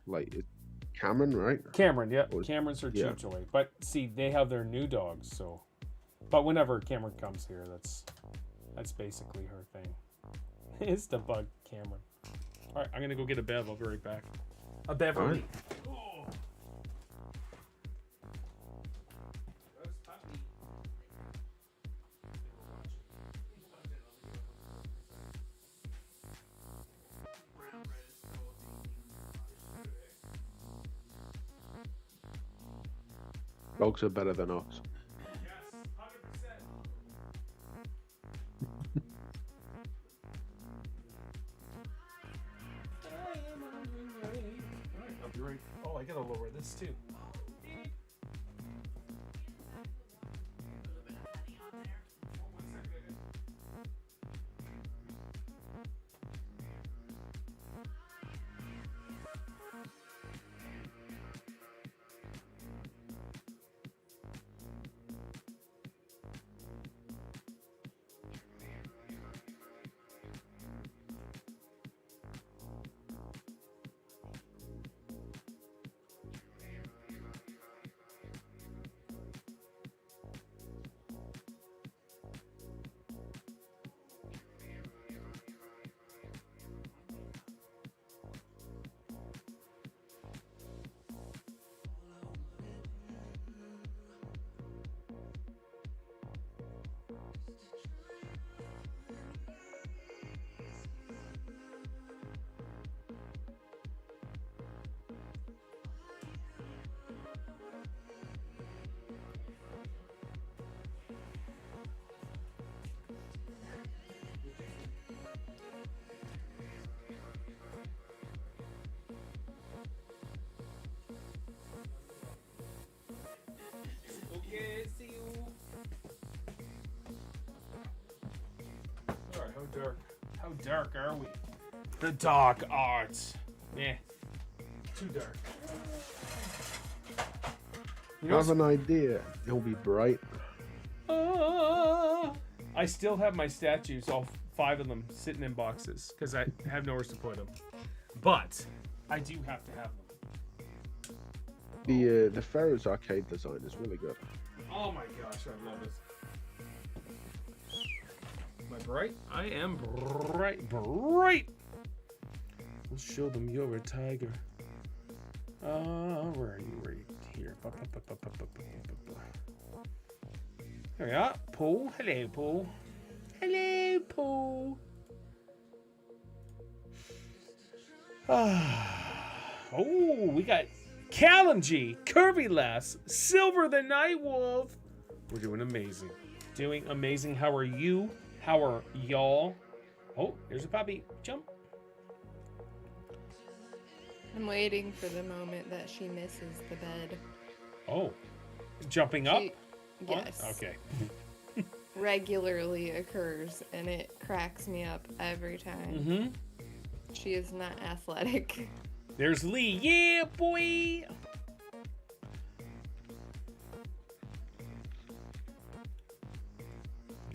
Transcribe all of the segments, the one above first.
Like Cameron, right? Cameron, yeah. Or, Cameron's her yeah. Cheech away. But see, they have their new dogs, so. But whenever Cameron comes here, that's basically her thing. It's to bug Cameron. All right, I'm gonna go get a Bev. I'll be right back. A Beverly. All right. Oh. Dogs are better than us. Yes, 100%. Alright, I'll be right. Oh, I gotta lower this too. Okay, see you. Alright, how dark are we? The dark arts. Yeah. Too dark. You I have an idea. It'll be bright. I still have my statues, all 5 of them, sitting in boxes because I have nowhere to put them. But I do have to have them. The Pharaoh's arcade design is really good. Oh my gosh, I love it. Am I bright? I am bright. We'll show them you're a tiger. Where are you? Right here. There we are. Paul. Hello, Paul. Hello, Paul. Oh, we got Callum G, Kirby Lass, Silver the Nightwolf. We're doing amazing. Doing amazing. How are you? How are y'all? Oh, there's a puppy. Jump. I'm waiting for the moment that she misses the bed. Oh, jumping up? Yes. Oh, okay. Regularly occurs, and it cracks me up every time. She is not athletic. There's Lee. Yeah, boy.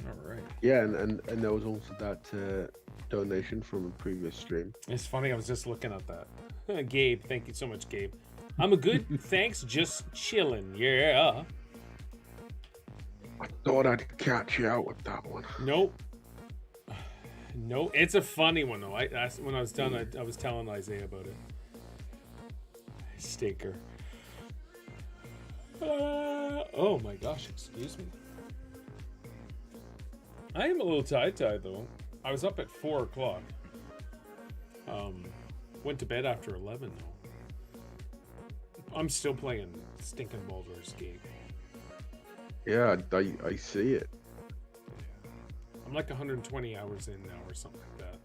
All right. Yeah, and there was also that donation from a previous stream. It's funny. I was just looking at that. Gabe, thank you so much, Gabe. I'm a good. Thanks. Just chilling. Yeah. I thought I'd catch you out with that one. Nope. No, it's a funny one though. When I was done, I was telling Isaiah about it. Stinker. Oh my gosh, excuse me. I am a little tie-tied though. I was up at 4 o'clock. Went to bed after 11 though. I'm still playing stinking Baldur's Gate. Yeah, I see it. I'm like 120 hours in now or something like that.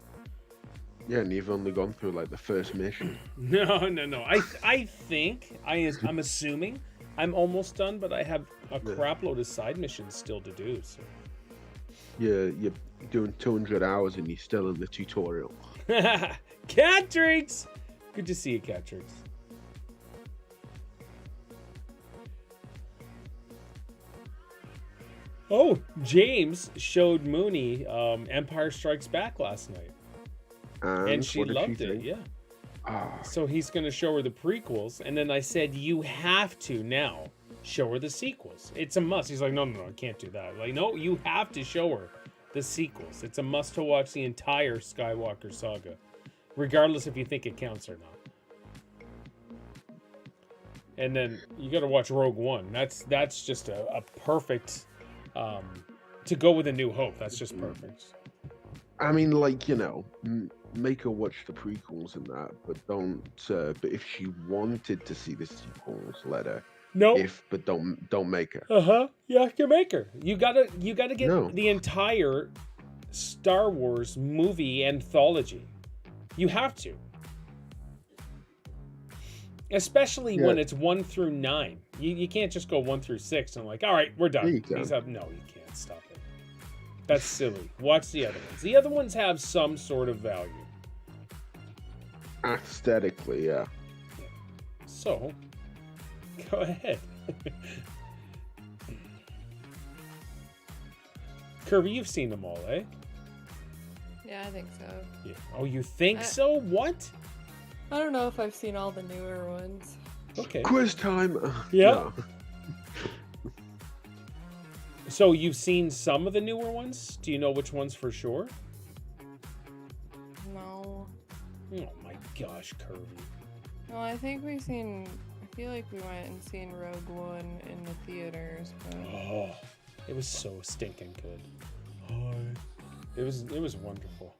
Yeah, and you've only gone through like the first mission. No. I think I'm assuming I'm almost done, but I have a crap load of side missions still to do. So You're doing 200 hours and you're still in the tutorial. Catrix! Good to see you, Catrix. Oh, James showed Mooney Empire Strikes Back last night. And she loved it, yeah. Ah, So he's going to show her the prequels. And then I said, you have to now show her the sequels. It's a must. He's like, no, I can't do that. Like, no, you have to show her the sequels. It's a must to watch the entire Skywalker saga, regardless if you think it counts or not. And then you got to watch Rogue One. That's just a perfect to go with A New Hope. That's just perfect. I mean, like, make her watch the prequels and that, but don't. But if she wanted to see the sequels, let her. No. But don't make her. You have to make her. You gotta get No. the entire Star Wars movie anthology. You have to. Especially when it's 1 through 9. You can't just go 1 through 6 and like, all right, we're done. No, you can't. Stop it. That's silly. Watch the other ones. The other ones have some sort of value. Aesthetically, yeah. So, go ahead. Kirby, you've seen them all, eh? Yeah, I think so. Yeah. Oh, you think so? What? I don't know if I've seen all the newer ones. Okay. Quiz time. Yeah. So you've seen some of the newer ones? Do you know which ones for sure? No. Oh my gosh, Kirby. No, I think I feel like we went and seen Rogue One in the theaters, but... Oh, it was so stinking good. Oh, it was wonderful.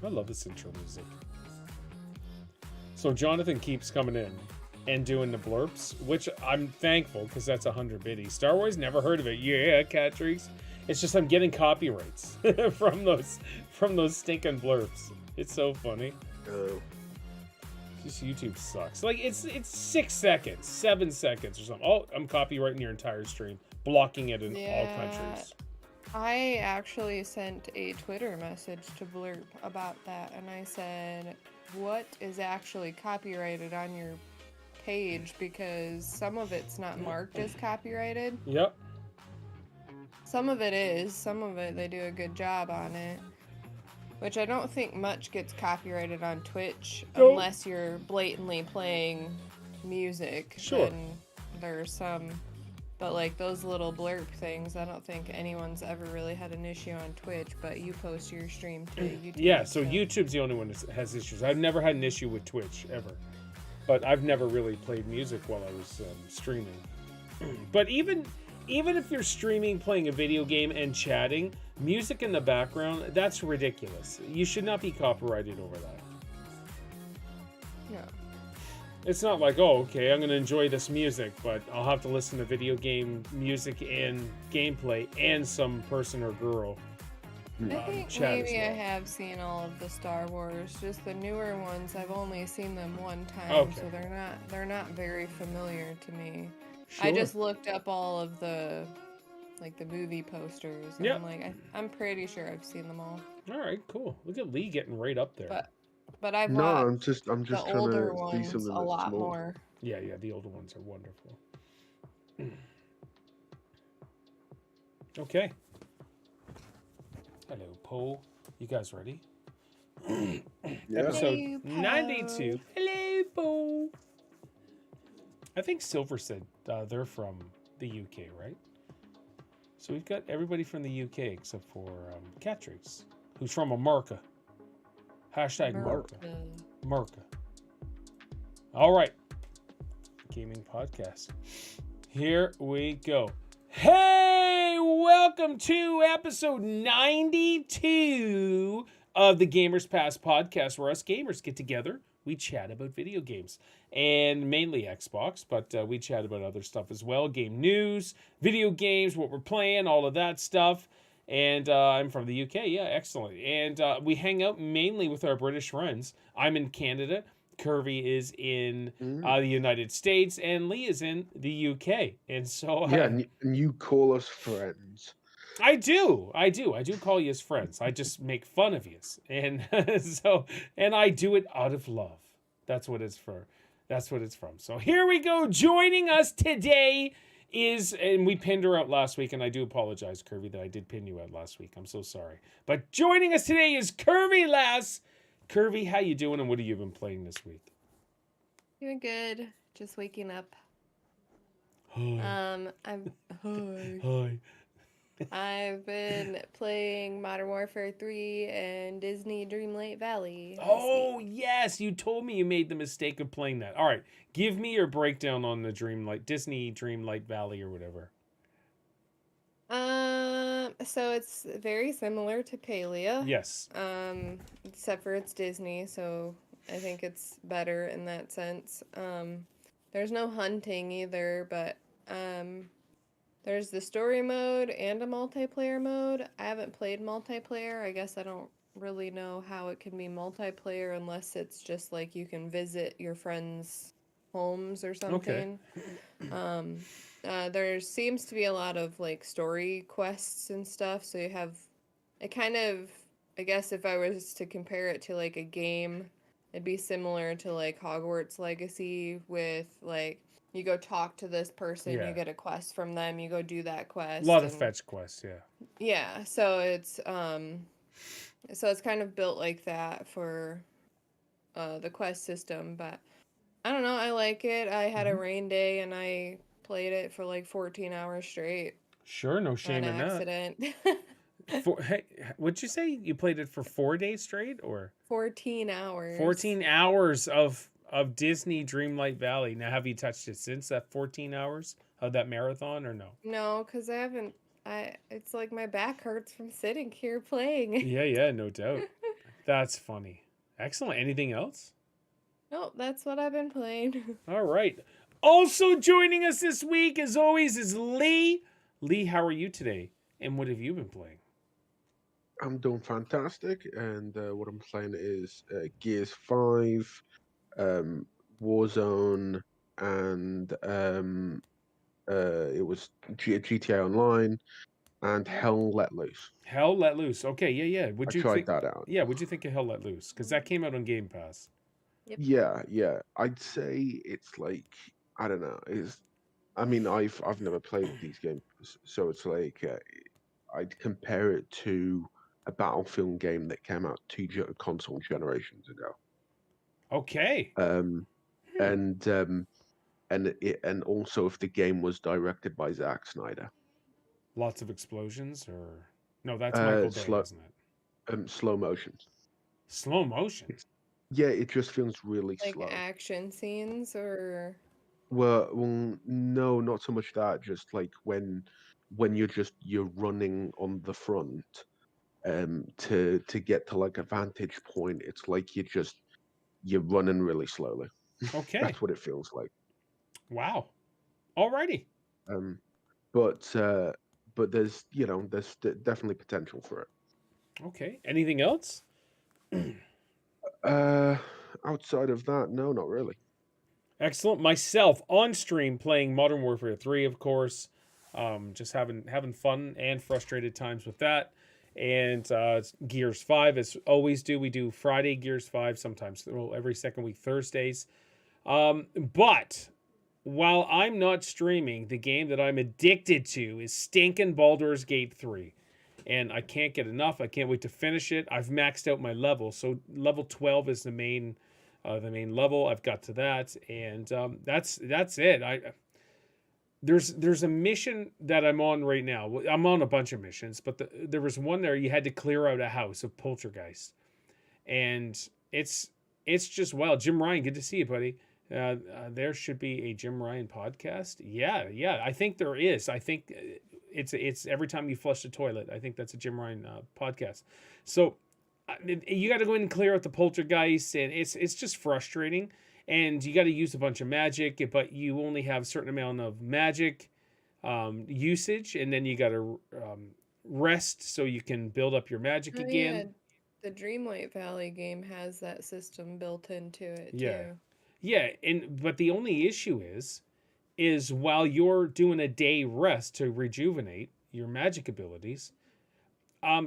I love this intro music. So Jonathan keeps coming in and doing the blurps, which I'm thankful because that's 100 biddies. Star Wars, never heard of it. Yeah, Catrix. It's just I'm getting copyrights from those stinking blurps. It's so funny. Oh. Just YouTube sucks. Like it's 6 seconds, 7 seconds or something. Oh, I'm copywriting your entire stream, blocking it in all countries. I actually sent a Twitter message to Blurp about that, and I said, what is actually copyrighted on your page? Because some of it's not marked as copyrighted. Yep. Some of it is. Some of it, they do a good job on it. Which I don't think much gets copyrighted on Twitch unless you're blatantly playing music. Sure. And there's some... But like those little blurb things, I don't think anyone's ever really had an issue on Twitch, but you post your stream to YouTube. Yeah, so YouTube's the only one that has issues. I've never had an issue with Twitch, ever. But I've never really played music while I was streaming. But even if you're streaming, playing a video game, and chatting, music in the background, that's ridiculous. You should not be copyrighted over that. No. It's not like, oh, okay, I'm going to enjoy this music, but I'll have to listen to video game music and gameplay and some person or girl I think chat maybe as I well. have seen all of the Star Wars. Just the newer ones, I've only seen them one time, Okay. so they're not very familiar to me. Sure. I just looked up all of the movie posters, and Yep. I'm like, I'm pretty sure I've seen them all. All right, cool. Look at Lee getting right up there. But I've No, watched I'm just the trying older to see ones something a that's lot small. more. Yeah, the older ones are wonderful. Okay. Hello, Poe. You guys ready? Yeah. Episode Hello, Poe. 92. Hello, Poe. I think Silver said they're from the UK, right? So we've got everybody from the UK except for Catrix, who's from America. Hashtag Marca. Marca. All right. Gaming podcast. Here we go. Hey, welcome to episode 92 of the Gamers Pass podcast, where us gamers get together. We chat about video games and mainly Xbox, but we chat about other stuff as well. Game news, video games, what we're playing, all of that stuff. And I'm from the UK. Yeah, excellent. And we hang out mainly with our British friends. I'm in Canada. Kirby is in the United States. And Lee is in the UK. And so... Yeah, and you call us friends. I do call you as friends. I just make fun of you. And and I do it out of love. That's what it's for. That's what it's from. So here we go. Joining us today is, and we pinned her out last week, and I do apologize, Curvy, that I did pin you out last week. I'm so sorry. But joining us today is Curvy Lass. Curvy, how you doing, and what have you been playing this week? Doing good. Just waking up. Hi. Hi. I've been playing Modern Warfare 3 and Disney Dreamlight Valley. Oh, yes. You told me you made the mistake of playing that. All right. Give me your breakdown on the Disney Dreamlight Valley or whatever. So it's very similar to Palia. Yes. Except for it's Disney, so I think it's better in that sense. There's no hunting either, but there's the story mode and a multiplayer mode. I haven't played multiplayer. I guess I don't really know how it can be multiplayer unless it's just like you can visit your friends' homes or something. Okay. There seems to be a lot of like story quests and stuff. So you have it kind of, I guess if I was to compare it to like a game, it'd be similar to like Hogwarts Legacy with like you go talk to this person, Yeah. you get a quest from them, you go do that quest. A lot of fetch quests, yeah. Yeah, so it's kind of built like that for the quest system, but I don't know, I like it. I had a rain day and I played it for like 14 hours straight. Sure, no shame in that. Accident. Hey, what'd you say? You played it for 4 days straight, or 14 hours. 14 hours of Disney Dreamlight Valley. Now, have you touched it since that 14 hours of that marathon, or no? No, because I haven't. It's like my back hurts from sitting here playing. Yeah, no doubt. That's funny. Excellent. Anything else? No, that's what I've been playing. All right. Also joining us this week, as always, is Lee. Lee, how are you today? And what have you been playing? I'm doing fantastic, and what I'm playing is Gears 5, Warzone, and it was GTA Online, and Hell Let Loose. Hell Let Loose. Okay, yeah. I tried that out. Yeah, what'd you think of Hell Let Loose? Because that came out on Game Pass. Yep. Yeah. I'd say it's like, I don't know. I've never played these games, so it's like I'd compare it to a Battlefield game that came out console generations ago. Okay. And also if the game was directed by Zack Snyder. Lots of explosions, or no? That's Michael Bay, isn't it? Slow motion. Slow motion. Yeah, it just feels really Like slow. action scenes or. Well, no, not so much that. Just like when you're running on the front, to get to like a vantage point, it's like you're running really slowly. Okay. That's what it feels like. Wow. Alrighty. But there's definitely potential for it. Okay. Anything else? Outside of that, no, not really. Excellent. Myself on stream playing Modern Warfare 3, of course. Just having fun and frustrated times with that. And Gears 5, as always do. We do Friday Gears 5, sometimes every second week Thursdays. But while I'm not streaming, the game that I'm addicted to is stinking Baldur's Gate 3. And I can't get enough. I can't wait to finish it. I've maxed out my level. So level 12 is the main level. I've got to that. And that's it. There's a mission that I'm on right now. I'm on a bunch of missions, but there was one there you had to clear out a house of poltergeist. And it's just wild. Jim Ryan, good to see you, buddy. There should be a Jim Ryan podcast. Yeah. I think there is. I think it's every time you flush the toilet. I think that's a Jim Ryan podcast. So you got to go in and clear out the poltergeist, and it's just frustrating. And you got to use a bunch of magic, but you only have a certain amount of magic usage, and then you got to rest so you can build up your magic again. Yeah. The Dreamlight Valley game has that system built into it too. Yeah, but the only issue is while you're doing a day rest to rejuvenate your magic abilities,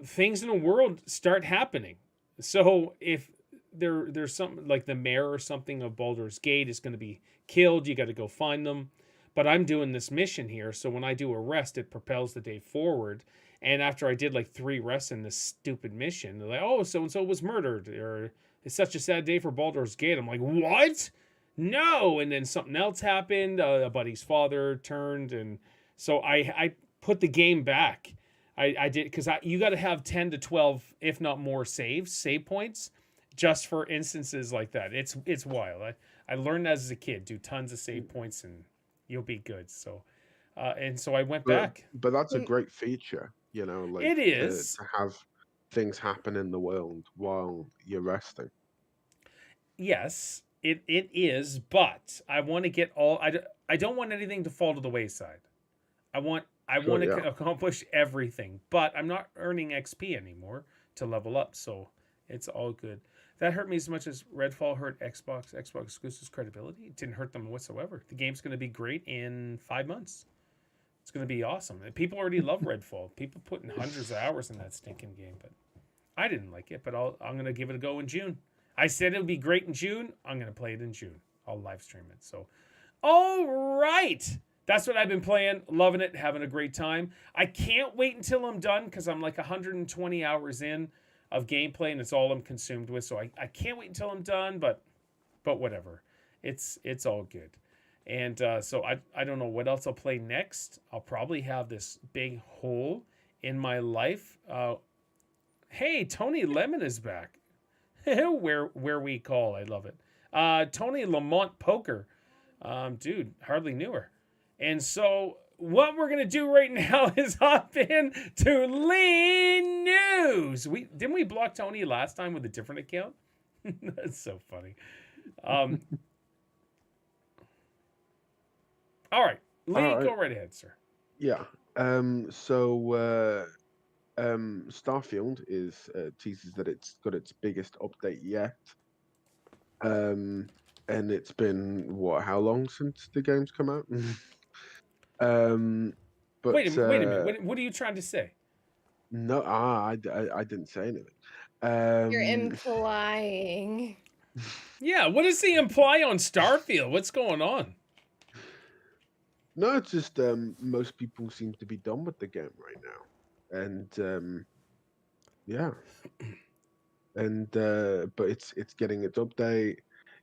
things in the world start happening. So if there's something like the mayor or something of Baldur's Gate is going to be killed, you got to go find them. but I'm doing this mission here. So when I do a rest, it propels the day forward. And after I did like 3 rests in this stupid mission, they're like, oh, so and so was murdered, or it's such a sad day for Baldur's Gate. I'm like, what? No. And then something else happened. A buddy's father turned. And so I put the game back. I did, because you got to have 10 to 12, if not more, save points, just for instances like that. It's wild. I learned as a kid, do tons of save points and you'll be good. So, and so I went back. But that's a Mm. great feature, you know, like It is. to have things happen in the world while you're resting. Yes, it is, but I want to get all. I don't want anything to fall to the wayside. I Sure, want yeah. to accomplish everything, but I'm not earning XP anymore to level up, so it's all good. That hurt me as much as Redfall hurt Xbox exclusives credibility. It didn't hurt them whatsoever. The game's going to be great in 5 months. It's going to be awesome. People already love Redfall. People putting hundreds of hours in that stinking game, but I didn't like it. But I'm going to give it a go in June. I said it would be great in June. I'm going to play it in June. I'll live stream it. So, all right. That's what I've been playing. Loving it. Having a great time. I can't wait until I'm done because I'm like 120 hours in of gameplay and it's all I'm consumed with. So I can't wait until I'm done, but whatever. It's all good. And so I don't know what else I'll play next. I'll probably have this big hole in my life. Hey, Tony Lemon is back. where we call. I love it. Tony Lamont Poker. Dude, hardly knew her. And so what we're gonna do right now is hop in to Lee News. Didn't we block Tony last time with a different account? That's so funny. All right, Lee, All right. go right ahead, sir. Yeah. Starfield is teases that it's got its biggest update yet. And it's been how long since the game's come out? But Wait a minute. What are you trying to say? no, I didn't say anything. You're implying. Yeah, what does he imply on Starfield? What's going on? No, it's just most people seem to be done with the game right now, and yeah, and but it's getting its update.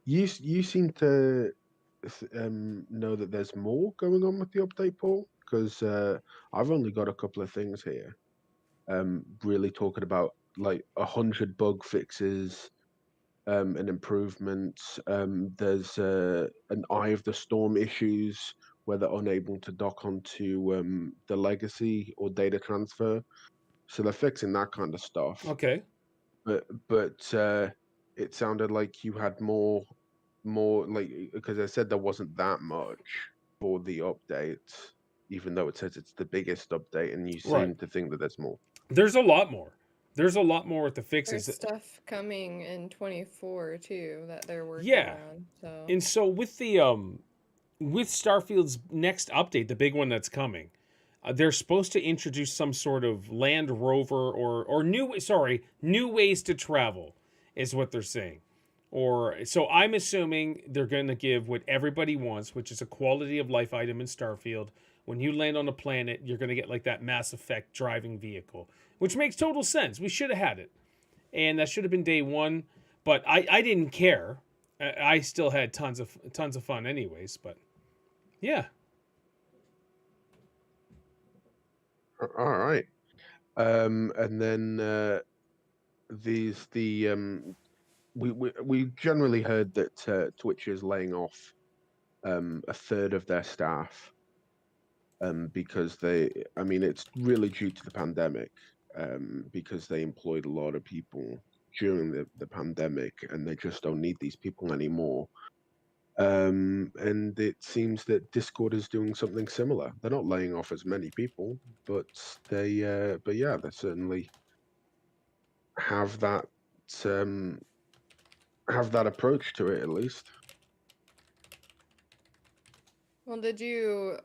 You seem to know that there's more going on with the update, Paul, because I've only got a couple of things here. Really talking about like 100 bug fixes, and improvements. There's an Eye of the Storm issues where they're unable to dock onto the legacy or data transfer. So they're fixing that kind of stuff. Okay. But it sounded like you had more like, because I said there wasn't that much for the update, even though it says it's the biggest update, and you Right. seem to think that there's more. There's a lot more. There's a lot more with the There's fixes. stuff coming in 24 too that they're working Yeah. on. So And so with the with Starfield's next update, the big one that's coming, they're supposed to introduce some sort of Land Rover or new ways to travel is what they're saying. Or so I'm assuming they're going to give what everybody wants, which is a quality of life item in Starfield. When you land on a planet, you're going to get like that Mass Effect driving vehicle, which makes total sense. We should have had it, and that should have been day one. But I didn't care. I still had tons of fun anyways. But yeah, All right. And then we generally heard that Twitch is laying off a third of their staff, because it's really due to the pandemic, because they employed a lot of people during the pandemic and they just don't need these people anymore. And it seems that Discord is doing something similar. They're not laying off as many people, but they certainly have that approach to it, at least. well, did you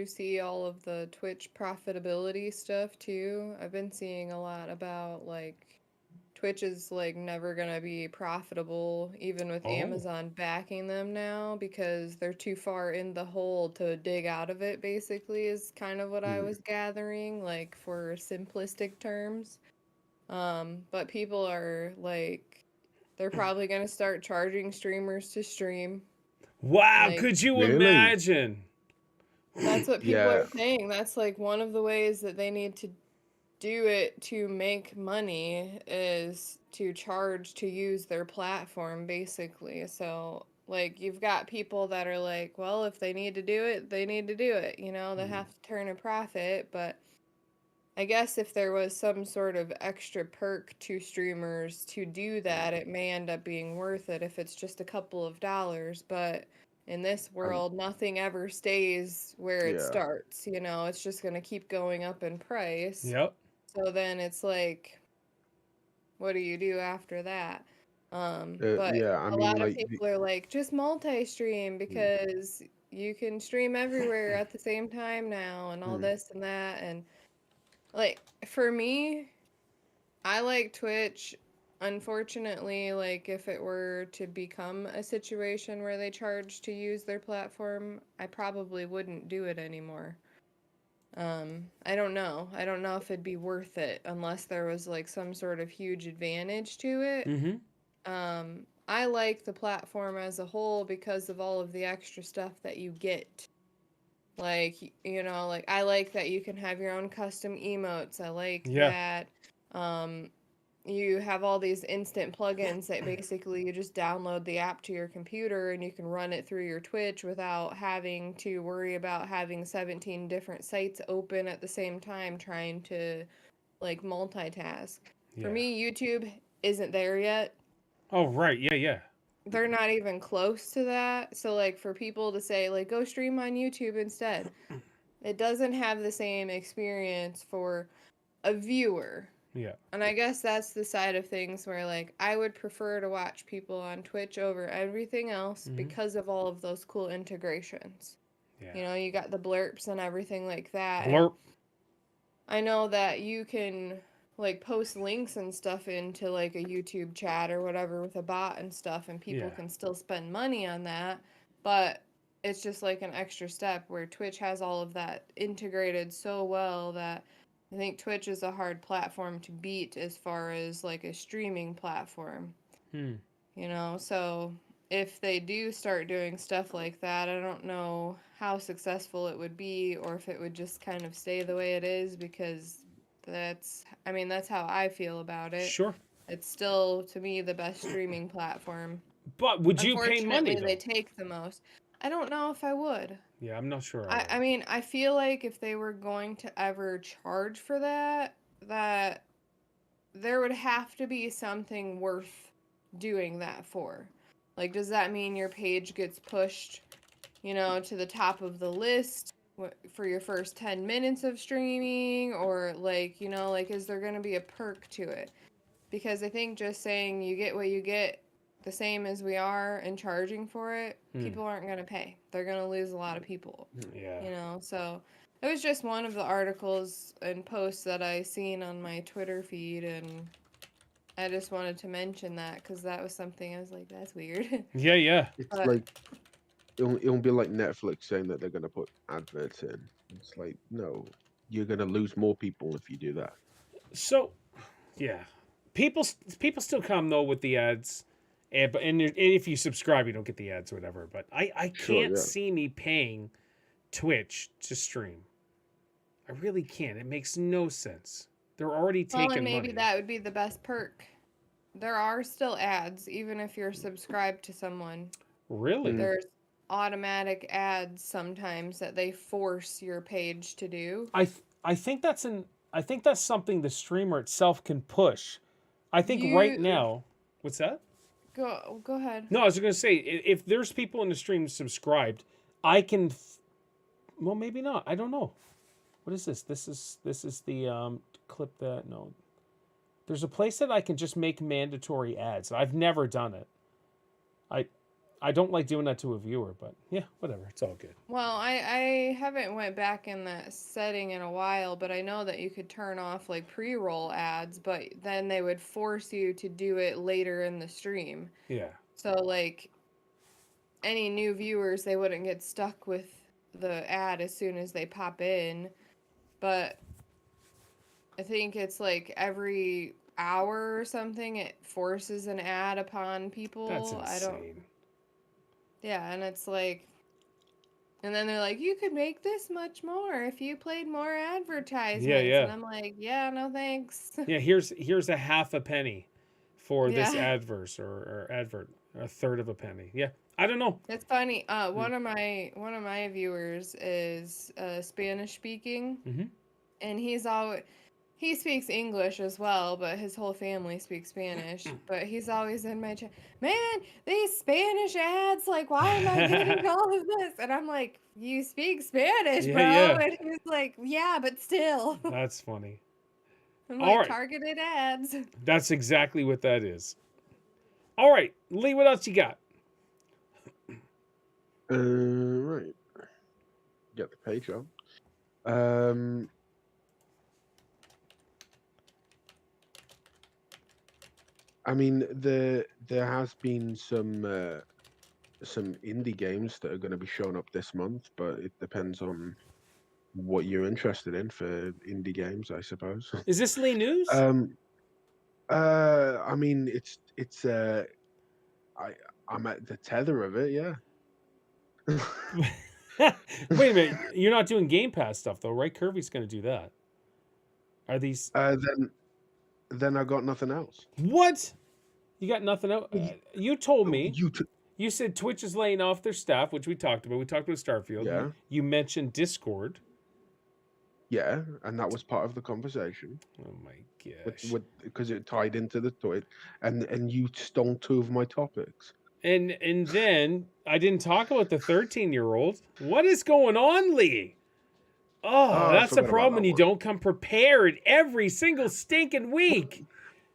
see all of the Twitch profitability stuff too? I've been seeing a lot about like Twitch is like never gonna be profitable, even with Oh. Amazon backing them now, because they're too far in the hole to dig out of it, basically, is kind of what I was gathering, like for simplistic terms. But people are like, they're probably gonna start charging streamers to stream. Wow, Like, could you Really? imagine? that's what people Yeah. are saying. That's like one of the ways that they need to do it to make money is to charge to use their platform, basically. So, like, you've got people that are like, well, if they need to do it, they need to do it. You know, they have to turn a profit. But I guess if there was some sort of extra perk to streamers to do that, it may end up being worth it if it's just a couple of dollars. But in this And world, nothing ever stays where it yeah. starts. You know, it's just going to keep going up in price. Yep. So then it's like, what do you do after that? But Yeah. I a mean, lot of like, people are like, just multi-stream mm, because you can stream everywhere at the same time now and all mm, this and that. And like, for me, I like Twitch. Unfortunately, like, if it were to become a situation where they charge to use their platform, I probably wouldn't do it anymore. I don't know. I don't know if it'd be worth it unless there was like some sort of huge advantage to it. Mm-hmm. I like the platform as a whole because of all of the extra stuff that you get. Like, you know, like I like that you can have your own custom emotes. I like Yeah. that you have all these instant plugins that basically you just download the app to your computer and you can run it through your Twitch without having to worry about having 17 different sites open at the same time trying to like multitask. For Yeah. me, YouTube isn't there yet. Oh, right. Yeah, yeah. They're not even close to that. So like for people to say like go stream on YouTube instead, it doesn't have the same experience for a viewer. Yeah. And I guess that's the side of things where, like, I would prefer to watch people on Twitch over everything else Mm-hmm. because of all of those cool integrations. Yeah. You know, you got the blurps and everything like that. And Blurp. I know that you can, like, post links and stuff into, like, a YouTube chat or whatever with a bot and stuff, and people Yeah. can still spend money on that. But it's just like an extra step where Twitch has all of that integrated so well that I think Twitch is a hard platform to beat as far as like a streaming platform, Hmm. you know? So if they do start doing stuff like that, I don't know how successful it would be or if it would just kind of stay the way it is because I mean, that's how I feel about it. Sure. It's still, to me, the best streaming platform. But would you pay money Unfortunately, though? they take the most. I don't know if I would. Yeah, I'm not sure. I mean, I feel like if they were going to ever charge for that, that there would have to be something worth doing that for. Like, does that mean your page gets pushed, you know, to the top of the list for your first 10 minutes of streaming? Or, like, you know, like, is there going to be a perk to it? Because I think just saying you get what you get the same as we are and charging for it, people aren't going to pay. They're going to lose a lot of people. Yeah. You know, so it was just one of the articles and posts that I seen on my Twitter feed, and I just wanted to mention that because that was something I was like, that's weird. Yeah, yeah. it's But like it'll be like Netflix saying that they're gonna put adverts in. It's like, no, you're gonna lose more people if you do that. So, yeah, people still come though with the ads, and if you subscribe, you don't get the ads or whatever. But I Sure, can't yeah. see me paying Twitch to stream. I really can't. It makes no sense. They're already well, taking and maybe money. that would be the best perk. There are still ads, even if you're subscribed to someone. Really? There's automatic ads sometimes that they force your page to do. I think that's something the streamer itself can push. I think right You now, what's that? go ahead. No, I was going to say if there's people in the stream subscribed, I can. Well, maybe not. I don't know. What is this? This is the clip that no. There's a place that I can just make mandatory ads. I've never done it. I don't like doing that to a viewer, but yeah, whatever. It's all good. Well, I haven't went back in that setting in a while, but I know that you could turn off like pre-roll ads, but then they would force you to do it later in the stream. Yeah. So like any new viewers, they wouldn't get stuck with the ad as soon as they pop in. But I think it's like every hour or something, it forces an ad upon people. That's I don't. insane. Yeah, and it's like, and then they're like, you could make this much more if you played more advertisements. Yeah. And I'm like, yeah, no thanks. Yeah, here's a half a penny for this Yeah. adverse or advert, a third of a penny. Yeah, I don't know. It's funny. One of my viewers is Spanish speaking, Mm-hmm. and he speaks English as well, but his whole family speaks Spanish. But he's always in my chat. Man, these Spanish ads, like, why am I getting all of this? And I'm like, you speak Spanish, bro. Yeah. And he's like, yeah, but still. That's funny. I'm All like, right. targeted ads. That's exactly what that is. All right, Lee, what else you got? Right. Get the page up. I mean, there has been some indie games that are going to be showing up this month, but it depends on what you're interested in for indie games, I suppose. Is this Lee news? I mean, it's I'm at the tether of it, yeah. Wait a minute, you're not doing Game Pass stuff though, right? Kirby's going to do that. Are these? Then I got nothing else. What? You got nothing else? You told me. You You said Twitch is laying off their staff, which we talked about. We talked about Starfield. Yeah. You mentioned Discord. Yeah, and that was part of the conversation. Oh my gosh. Because it tied into the Twitch, and you stole two of my topics. And then I didn't talk about the 13-year-old. What is going on, Lee? Oh, that's the problem when you don't come prepared every single stinking week.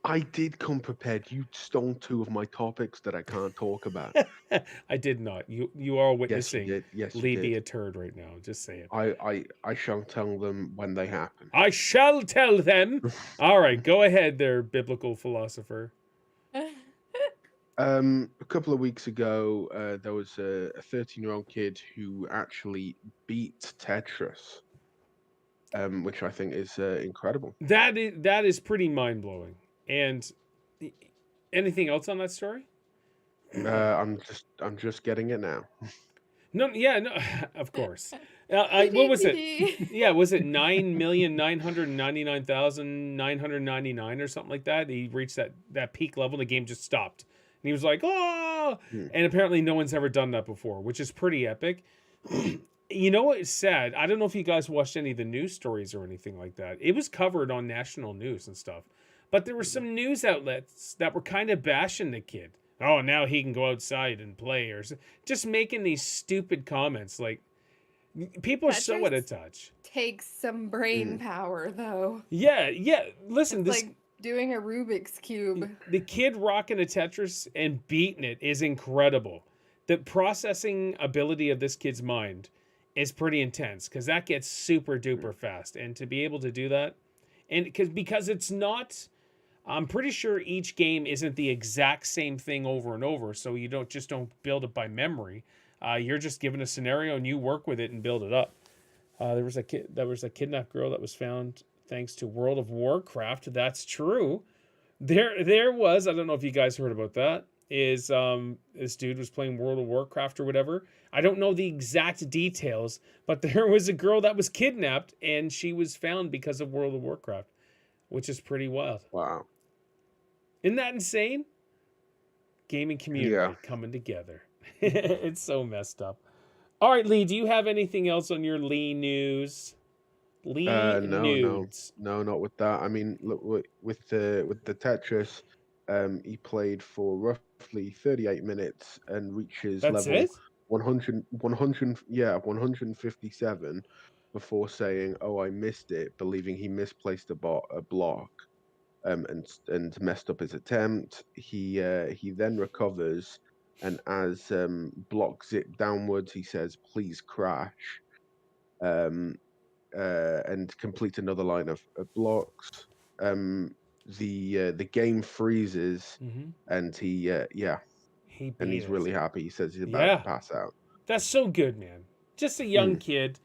I did come prepared. You stole two of my topics that I can't talk about. I did not. You are witnessing Yes, you Lee did. be a turd right now. Just say it. I shall tell them when they happen. I shall tell them. All right, go ahead there, biblical philosopher. A couple of weeks ago, there was a 13-year-old kid who actually beat Tetris, which I think is incredible. That is pretty mind-blowing. And anything else on that story? I'm just getting it now. No, of course. What was it? Yeah, was it 9,999,999 or something like that? He reached that peak level. The game just stopped, and he was like, "Oh!" And apparently, no one's ever done that before, which is pretty epic. You know what is sad? I don't know if you guys watched any of the news stories or anything like that. It was covered on national news and stuff, but there were some news outlets that were kind of bashing the kid. Oh, now he can go outside and play, or just making these stupid comments. Like, people are so out of touch. Takes some brain power, though. Yeah. Listen, it's like doing a Rubik's Cube. The kid rocking a Tetris and beating it is incredible. The processing ability of this kid's mind is pretty intense because that gets super duper fast. And to be able to do that, and because it's not... I'm pretty sure each game isn't the exact same thing over and over, so you don't build it by memory. You're just given a scenario and you work with it and build it up. There was a kidnapped girl that was found thanks to World of Warcraft. That's true. There was, I don't know if you guys heard about that, is this dude was playing World of Warcraft or whatever. I don't know the exact details, but there was a girl that was kidnapped and she was found because of World of Warcraft, which is pretty wild. Wow. Isn't that insane? Gaming community coming together. It's so messed up. All right, Lee, do you have anything else on your Lee news? Nudes. No, not with that. I mean, look, with the Tetris, he played for roughly 38 minutes and reaches level 157 before saying, "Oh, I missed it," believing he misplaced a block. And messed up his attempt. He then recovers and as blocks zip downwards, he says, "Please crash," um, and complete another line of blocks. Um, the game freezes, Mm-hmm. and He and beat he's it. really happy. He says he's about to Yeah, pass out. that's so good, man. Just a young Mm, kid,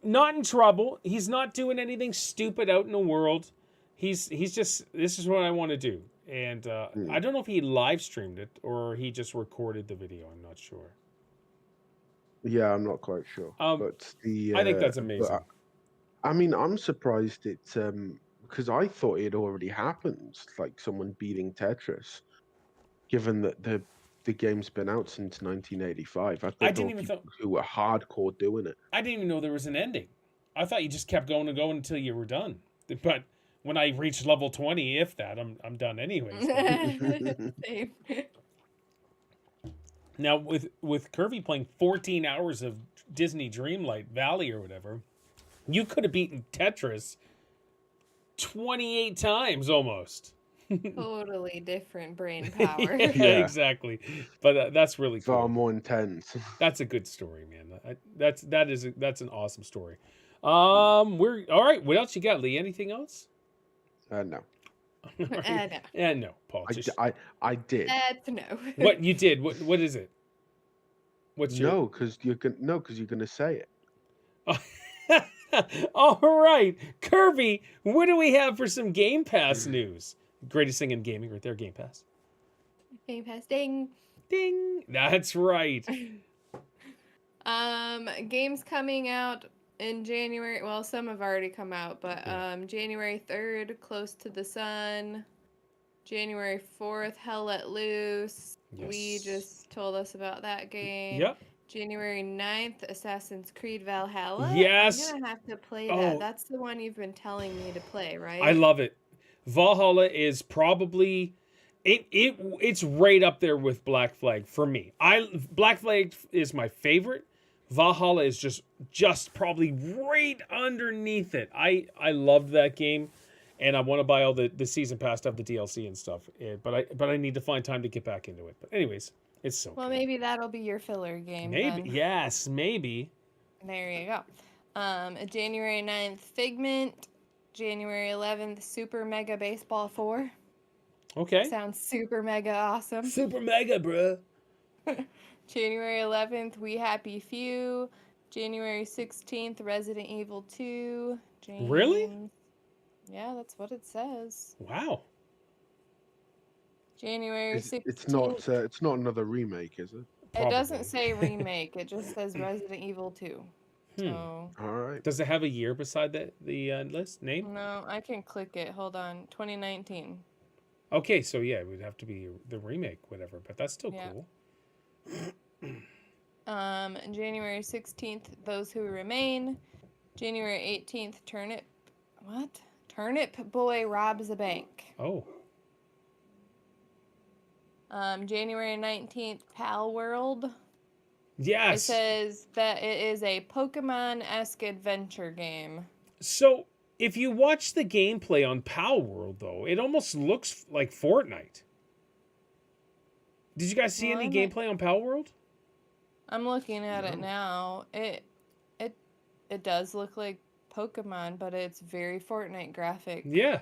not in trouble. He's not doing anything stupid out in the world. He's just, this is what I want to do. And mm. I don't know if he live streamed it or he just recorded the video. I'm not sure. Yeah, I'm not quite sure, Um, but the I think that's but amazing. I mean, I'm surprised it's because I thought it had already happened, like someone beating Tetris, given that the game's been out since 1985. I I thought there didn't were even people thought who were hardcore doing it. I didn't even know there was an ending. I thought you just kept going and going until you were done. But when I reached level 20, if that, I'm done anyways. Same. Now with Curvy playing 14 hours of Disney Dreamlight Valley or whatever, you could have beaten Tetris 28 times almost. Totally different brain power. Yeah, Yeah, exactly. But that's really far cool. more intense. That's a good story, man. That's an awesome story. We're all right. What else you got, Lee? Anything else? No, All right. No. Yeah, no, Paul. Just I did. That's no. what you did. What is it? What's your No, because you're gonna say it. All right, Kirby, what do we have for some Game Pass news? Greatest thing in gaming, right there, Game Pass. Game Pass ding. Ding. That's right. Games coming out in January. Well, some have already come out, but Yeah. January 3rd, Close to the Sun. January 4th, Hell Let Loose. We Yes. just told us about that game. Yep. January 9th, Assassin's Creed Valhalla. Yes. I'm gonna have to play Oh. that. That's the one you've been telling me to play, right? I love it. Valhalla is probably it's right up there with Black Flag for me. Black Flag is my favorite. Valhalla is just probably right underneath it. I loved that game, and I want to buy all the season pass stuff, the DLC and stuff. But I need to find time to get back into it. But anyways, it's so Well, good. maybe that'll be your filler game. Maybe then. yes, maybe. There you go. January 9th, Figment. January 11th, Super Mega Baseball 4. Okay. Sounds super mega awesome. Super mega, bruh. January 11th, We Happy Few. January 16th, Resident Evil 2. Really? Yeah, that's what it says. Wow. January 16th. It's not another remake, is it? It doesn't Probably. say remake. It just says Resident Evil 2. So, All right. Does it have a year beside the list name? no, I can click it. Hold on. 2019. Okay, so yeah, it would have to be the remake, whatever. But that's still Yeah. cool. January 16th, Those Who Remain. January 18th, Turnip. What? Turnip Boy Robs a Bank. Oh, January 19th, Pal World. It yes. says that it is a Pokemon-esque adventure game. So if you watch the gameplay on Pal World, though, it almost looks like Fortnite. Did you guys see Well, any I might- gameplay on Pal World? I'm looking at it No. now. It does look like Pokemon, but it's very Fortnite graphic. Yeah.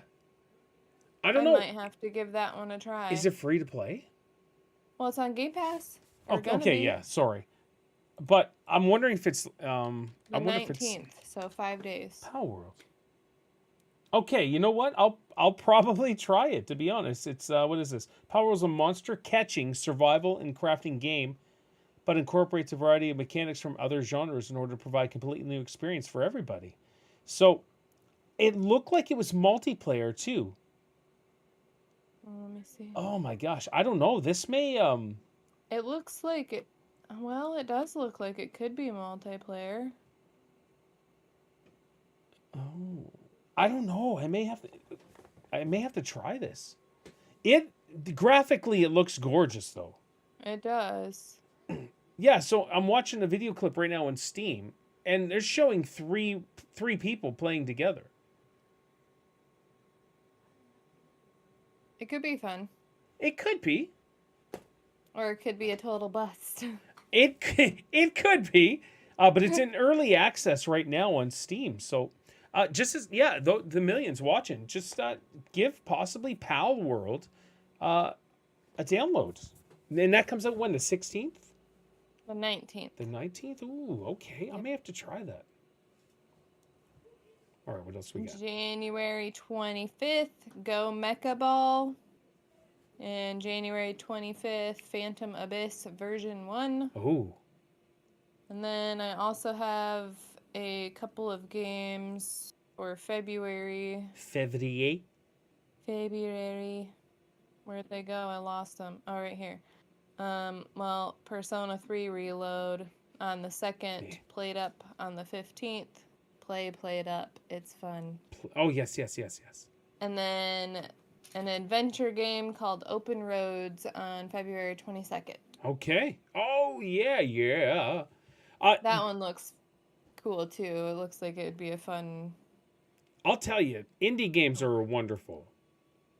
I don't I know. might have to give that one a try. Is it free to play? Well, it's on Game Pass. Or Okay, gonna okay, be. yeah. Sorry, but I'm wondering if it's The I wonder if it's 19th, so 5 days. Power World. Okay, you know what? I'll probably try it. To be honest, it's what is this? Power World is a monster catching, survival, and crafting game, but incorporates a variety of mechanics from other genres in order to provide a completely new experience for everybody. So, it looked like it was multiplayer too. Let me see. Oh my gosh, I don't know. This may It looks like it. Well, it does look like it could be multiplayer. Oh, I don't know. I may have to try this. Graphically it looks gorgeous though. It does. Yeah, so I'm watching a video clip right now on Steam, and they're showing three people playing together. It could be fun. It could be. Or it could be a total bust. It could be, but it's in early access right now on Steam. So, just as the millions watching, just give possibly Pal World a download, and that comes out when, the 16th, The 19th. the 19th. Ooh, okay, I may have to try that. All right, what else we got? January 25th, Go Mecha Ball. And January 25th, Phantom Abyss version 1. Oh, And then I also have a couple of games for February. February. Where'd they go? I lost them. Oh, right here. Well, Persona 3 Reload on the 2nd, Yeah. Played Up on the 15th. Played Up. It's fun. Oh, yes. And then an adventure game called Open Roads on February 22nd. Okay. Oh, yeah. That one looks cool too. It looks like it would be a fun. I'll tell you, indie games are wonderful.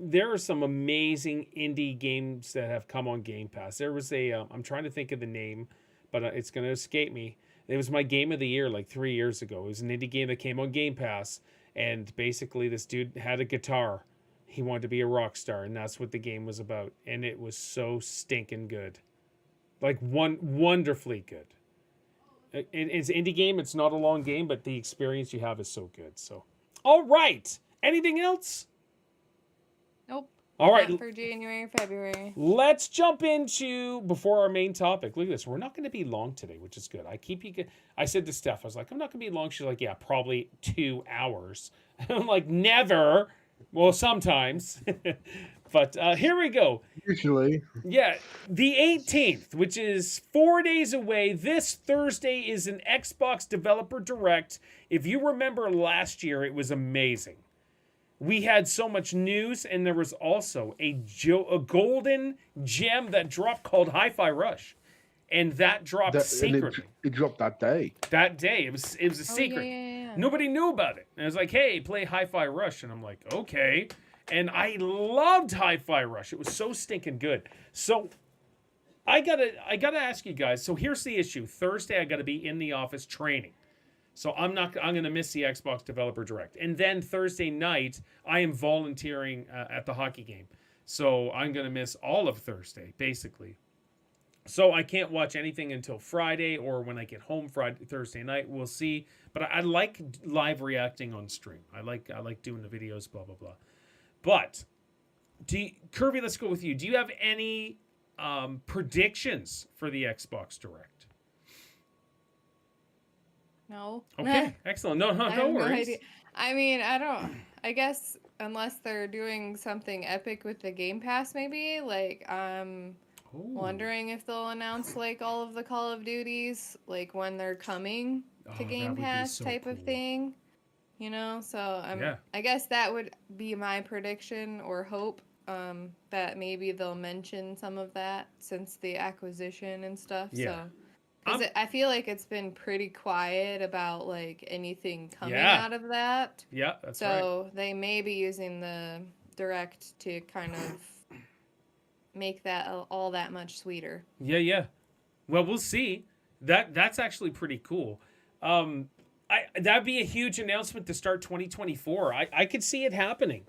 There are some amazing indie games that have come on Game Pass. There was I'm trying to think of the name, but it's going to escape me. It was my game of the year like 3 years ago. It was an indie game that came on Game Pass, and basically this dude had a guitar. He wanted to be a rock star, and that's what the game was about. And it was so stinking good. Like, wonderfully good. It's an indie game. It's not a long game, but the experience you have is so good. So, all right. Anything else? Nope. All right. Not for January, February. Let's jump into, before our main topic. Look at this. We're not going to be long today, which is good. I said to Steph, I was like, I'm not going to be long. She's like, yeah, probably 2 hours. I'm like, never. Well, sometimes. But here we go. Usually. Yeah, the 18th, which is 4 days away. This Thursday is an Xbox Developer Direct. If you remember last year, it was amazing. We had so much news, and there was also a golden gem that dropped called Hi-Fi Rush. And that dropped secretly. It dropped that day. That day. It was a secret. Yeah. Nobody knew about it. And I was like, hey, play Hi-Fi Rush. And I'm like, okay. And I loved Hi-Fi Rush. It was so stinking good. So I gotta ask you guys. So here's the issue. Thursday I gotta be in the office training. So I'm gonna miss the Xbox Developer Direct. And then Thursday night I am volunteering at the hockey game. So I'm gonna miss all of Thursday, basically. So I can't watch anything until Friday or when I get home Thursday night. We'll see. But I like live reacting on stream. I like doing the videos, blah blah blah. But Kirby, let's go with you. Do you have any predictions for the Xbox Direct? No. Okay, excellent. No I have worries. idea. I mean, I guess unless they're doing something epic with the Game Pass, maybe. Like, wondering if they'll announce like all of the Call of Duties, like when they're coming to Game Pass type of thing. You know, so I guess that would be my prediction or hope, that maybe they'll mention some of that since the acquisition and stuff. Yeah. So, because I feel like it's been pretty quiet about like anything coming Yeah. out of that. Yeah, that's right. So they may be using the Direct to kind of make that all that much sweeter. Yeah. Well, we'll see. That's actually pretty cool. That'd be a huge announcement to start 2024. I could see it happening.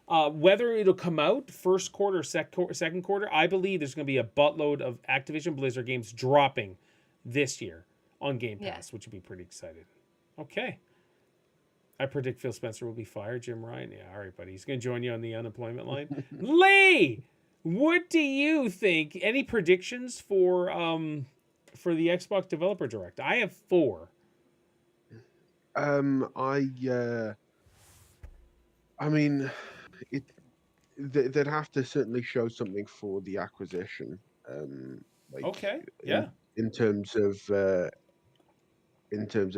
Whether it'll come out first quarter, second quarter, I believe there's going to be a buttload of Activision Blizzard games dropping this year on Game Pass, which would be pretty exciting. Okay. I predict Phil Spencer will be fired. Jim Ryan, yeah, all right, buddy. He's going to join you on the unemployment line. Lee, what do you think? Any predictions for the Xbox Developer Direct? I have 4. I mean, they'd have to certainly show something for the acquisition. Like, okay, yeah. In terms of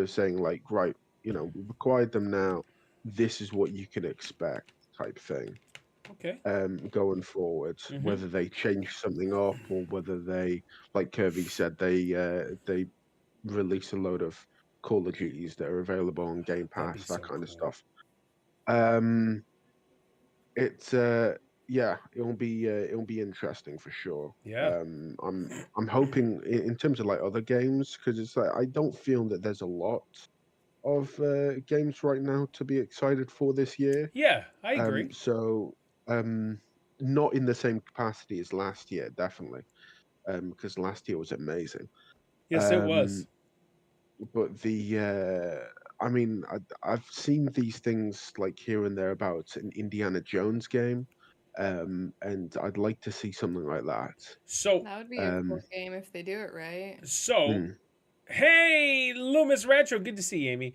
saying like, right, we've acquired them now. This is what you can expect, type thing. Okay. Going forward, whether they change something up or whether they, like Kirby said, they release a load of Call of Duties that are available on Game Pass, that kind of stuff. It's yeah, it'll be interesting for sure. Yeah. I'm hoping in terms of like other games because it's like I don't feel that there's a lot of games right now to be excited for this year. Yeah, I agree. So not in the same capacity as last year, definitely. Because last year was amazing. Yes, it was. Um, but I mean, I've seen these things like here and there about an Indiana Jones game, and I'd like to see something like that. So, That would be a cool Um, game if they do it right. so, mm, hey, Loomis Retro, good to see you, Amy.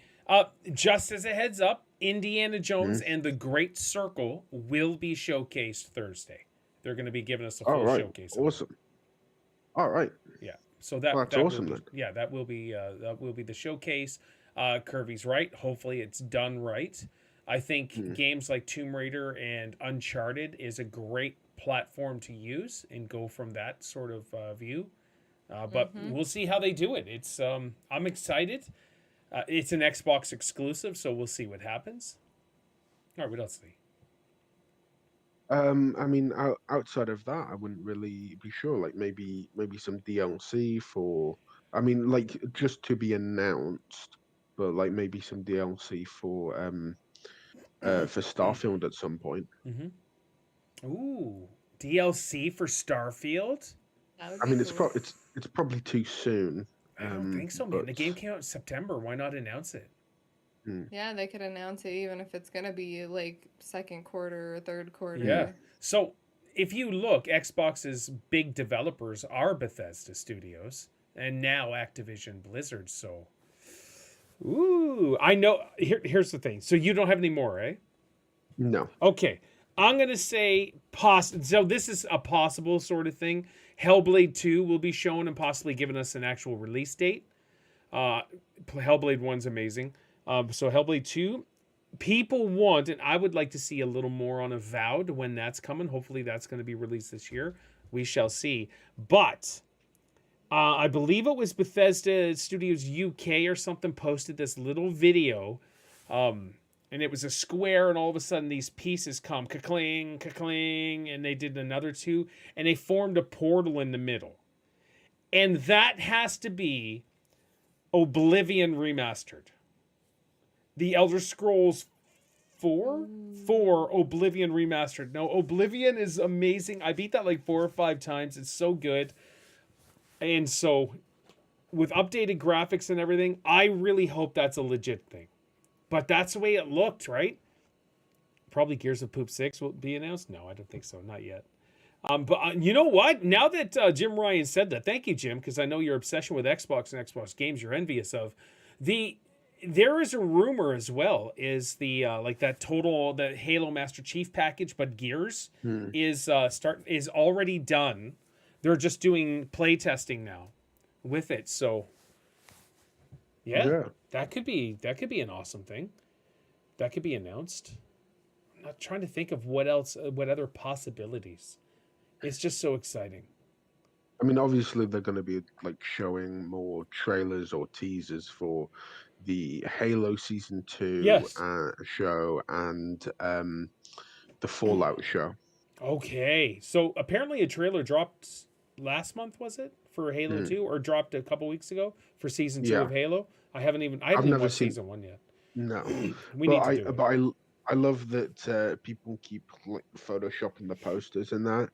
Just as a heads up, Indiana Jones mm. and the Great Circle will be showcased Thursday. They're going to be giving us a All full right, showcase of it. awesome. All right, Yeah. So well, that that's that will awesome be then. that will be the showcase. Kirby's right. Hopefully it's done right. I think Mm, games like Tomb Raider and Uncharted is a great platform to use and go from that sort of view. But Mm-hmm. we'll see how they do it. It's I'm excited. It's an Xbox exclusive, so we'll see what happens. All right, what else? I mean, outside of that, I wouldn't really be sure. Like maybe some DLC for. I mean, like just to be announced, but like maybe some DLC for Starfield at some point. Mm-hmm. Ooh, DLC for Starfield? That would I be mean, cool. it's probably too soon. I don't think so, man. But The game came out in September. Why not announce it? hmm, Yeah, they could announce it even if it's gonna be like second quarter or third hmm, Yeah. quarter. So if you look, Xbox's big developers are Bethesda Studios and now Activision Blizzard. So, ooh, I know. Here's the thing. So you don't have any more, eh? no. Okay. I'm gonna say So this is a possible sort of thing. Hellblade 2 will be shown and possibly giving us an actual release date. Uh, Hellblade 1's amazing. So Hellblade 2, people want, and I would like to see a little more on Avowed when that's coming. Hopefully that's going to be released this year. We shall see. But I believe it was Bethesda Studios UK or something posted this little video. And it was a square, and all of a sudden these pieces come ka-cling, ka-cling, and they did another two, and they formed a portal in the middle. And that has to be Oblivion remastered. The Elder Scrolls 4 for Oblivion remastered. No, Oblivion is amazing. I beat that like 4 or 5 times. It's so good. And so with updated graphics and everything, I really hope that's a legit thing. But that's the way it looked, right? Probably Gears of Poop 6 will be announced. No, I don't think so. Not yet. But you know what? Now that Jim Ryan said that, thank you, Jim, because I know your obsession with Xbox and Xbox games you're envious of. There is a rumor as well, is the like that Halo Master Chief package, but Gears Hmm, is already done. They're just doing play testing now with it. So yeah, yeah. that could be an awesome thing. That could be announced. I'm not trying to think of what else, what other possibilities. It's just so exciting. I mean, obviously they're going to be like showing more trailers or teasers for the Halo Season 2 Yes. show and the Fallout show. Okay. So apparently a trailer dropped last month, was it? For Halo Hmm, 2 or dropped a couple weeks ago for season 2 yeah, of Halo? I haven't even I've never watched seen season 1 yet. no, We but need to do it. I love that people keep like photoshopping the posters and that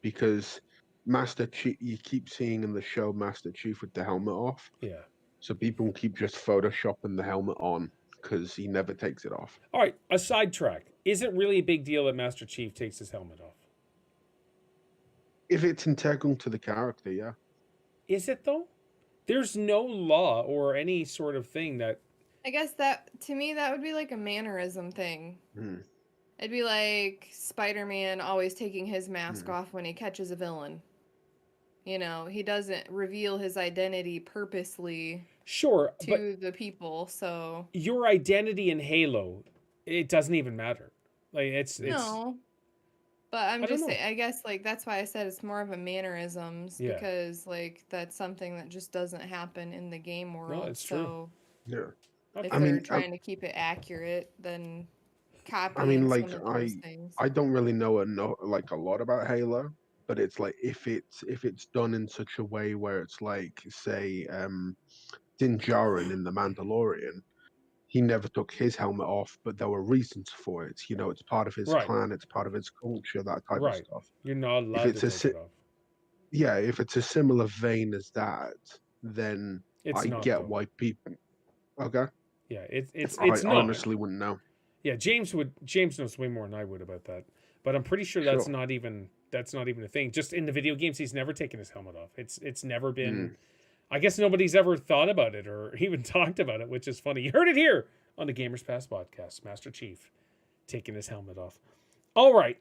because Master Chief you keep seeing in the show Master Chief with the helmet off, Yeah. so people keep just photoshopping the helmet on because he never takes it off. All right, a sidetrack. Is it really a big deal that Master Chief takes his helmet off? If it's integral to the character, yeah. Is it though? There's no law or any sort of thing that I guess that to me that would be like a mannerism thing. Hmm, It'd be like Spider-Man always taking his mask hmm, off when he catches a villain. You know, he doesn't reveal his identity purposely sure, but to the people, so your identity in Halo, it doesn't even matter. Like it's no. But I'm I don't just know. saying, I guess like that's why I said it's more of a mannerisms Yeah. because like that's something that just doesn't happen in the game world. it's true. So yeah. if Okay. I they're mean, trying to keep it accurate, then I mean, copying like some of those things. I don't really know like a lot about Halo, but it's like if it's done in such a way where it's like, say, Din Djarin in The Mandalorian, he never took his helmet off, but there were reasons for it. You know, it's part of his Right, clan, it's part of his culture, that type of right. stuff. You're not If allowed to it's a take it off. yeah, if it's a similar vein as that, then It's I not get though. why people. Okay, Yeah, it's I not. honestly wouldn't know. Yeah, James knows way more than I would about that. But I'm pretty sure Sure. that's not even a thing. Just in the video games, he's never taken his helmet off. It's never been. Mm. I guess nobody's ever thought about it or even talked about it, which is funny. You heard it here on the Gamers Pass podcast. Master Chief taking his helmet off. All right,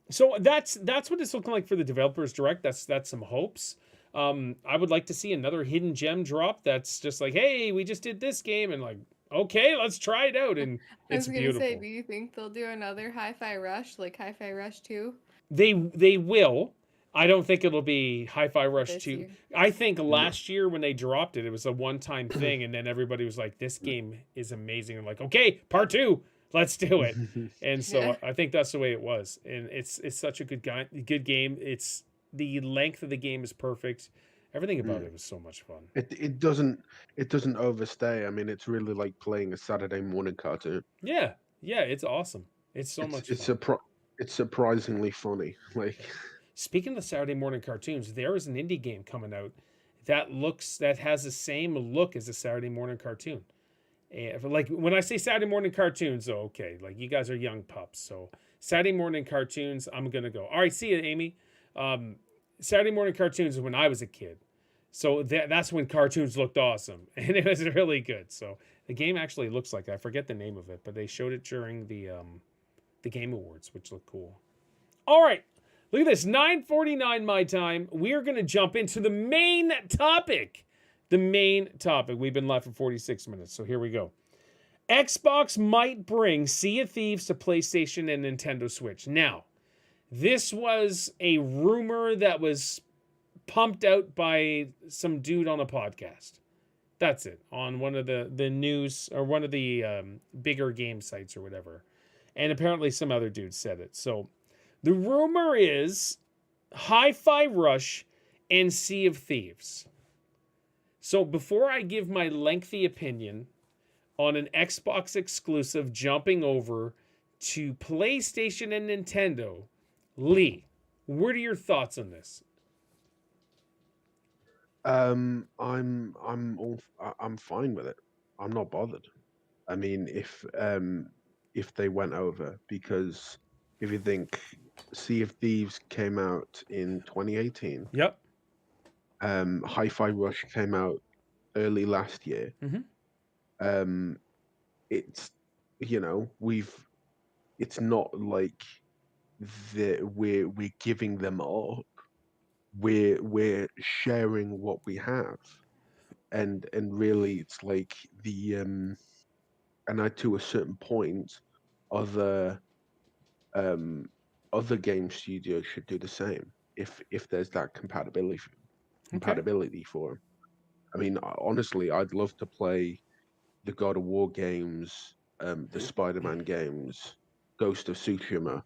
so that's what it's looking like for the developers direct. That's some hopes. I would like to see another hidden gem drop. That's just like, hey, we just did this game, and like, okay, let's try it out, and I it's was gonna beautiful. say, do you think they'll do another Hi-Fi Rush, like Hi-Fi Rush 2 They will. I don't think it'll be Hi-Fi Rush this 2. year? I think No. last year when they dropped it, it was a one-time thing, and then everybody was like, "This game is amazing." I'm like, "Okay, part 2, let's do it." And so Yeah. I think that's the way it was, and it's such a good game. It's the length of the game is perfect. Everything about it was so much fun. It doesn't overstay. I mean, it's really like playing a Saturday morning cartoon. Yeah, it's awesome. It's so much fun. It's surprisingly funny. Like, Speaking of Saturday morning cartoons, there is an indie game coming out that has the same look as a Saturday morning cartoon. And like when I say Saturday morning cartoons, though, okay, like you guys are young pups, so Saturday morning cartoons, I'm gonna go. All right, see you, Amy. Saturday morning cartoons is when I was a kid, so that's when cartoons looked awesome, and it was really good. So the game actually looks like, I forget the name of it, but they showed it during the Game Awards, which looked cool. All right. Look at this, 9:49 my time. We are going to jump into the main topic. The main topic. We've been live for 46 minutes, so here we go. Xbox might bring Sea of Thieves to PlayStation and Nintendo Switch. Now, this was a rumor that was pumped out by some dude on a podcast. That's it, on one of the news, or one of the bigger game sites or whatever. And apparently some other dude said it. So the rumor is Hi-Fi Rush and Sea of Thieves. So before I give my lengthy opinion on an Xbox exclusive jumping over to PlayStation and Nintendo, Lee, what are your thoughts on this? I'm fine with it. I'm not bothered. I mean, if they went over, because if you think Sea of Thieves came out in 2018, Yep. Hi-Fi Rush came out early last year. Mhm. It's it's not like we're giving them up. We're sharing what we have, and really it's like and to a certain point, other other game studios should do the same if there's that compatibility for them. I mean, honestly, I'd love to play the God of War games, the Spider-Man games, Ghost of Tsushima.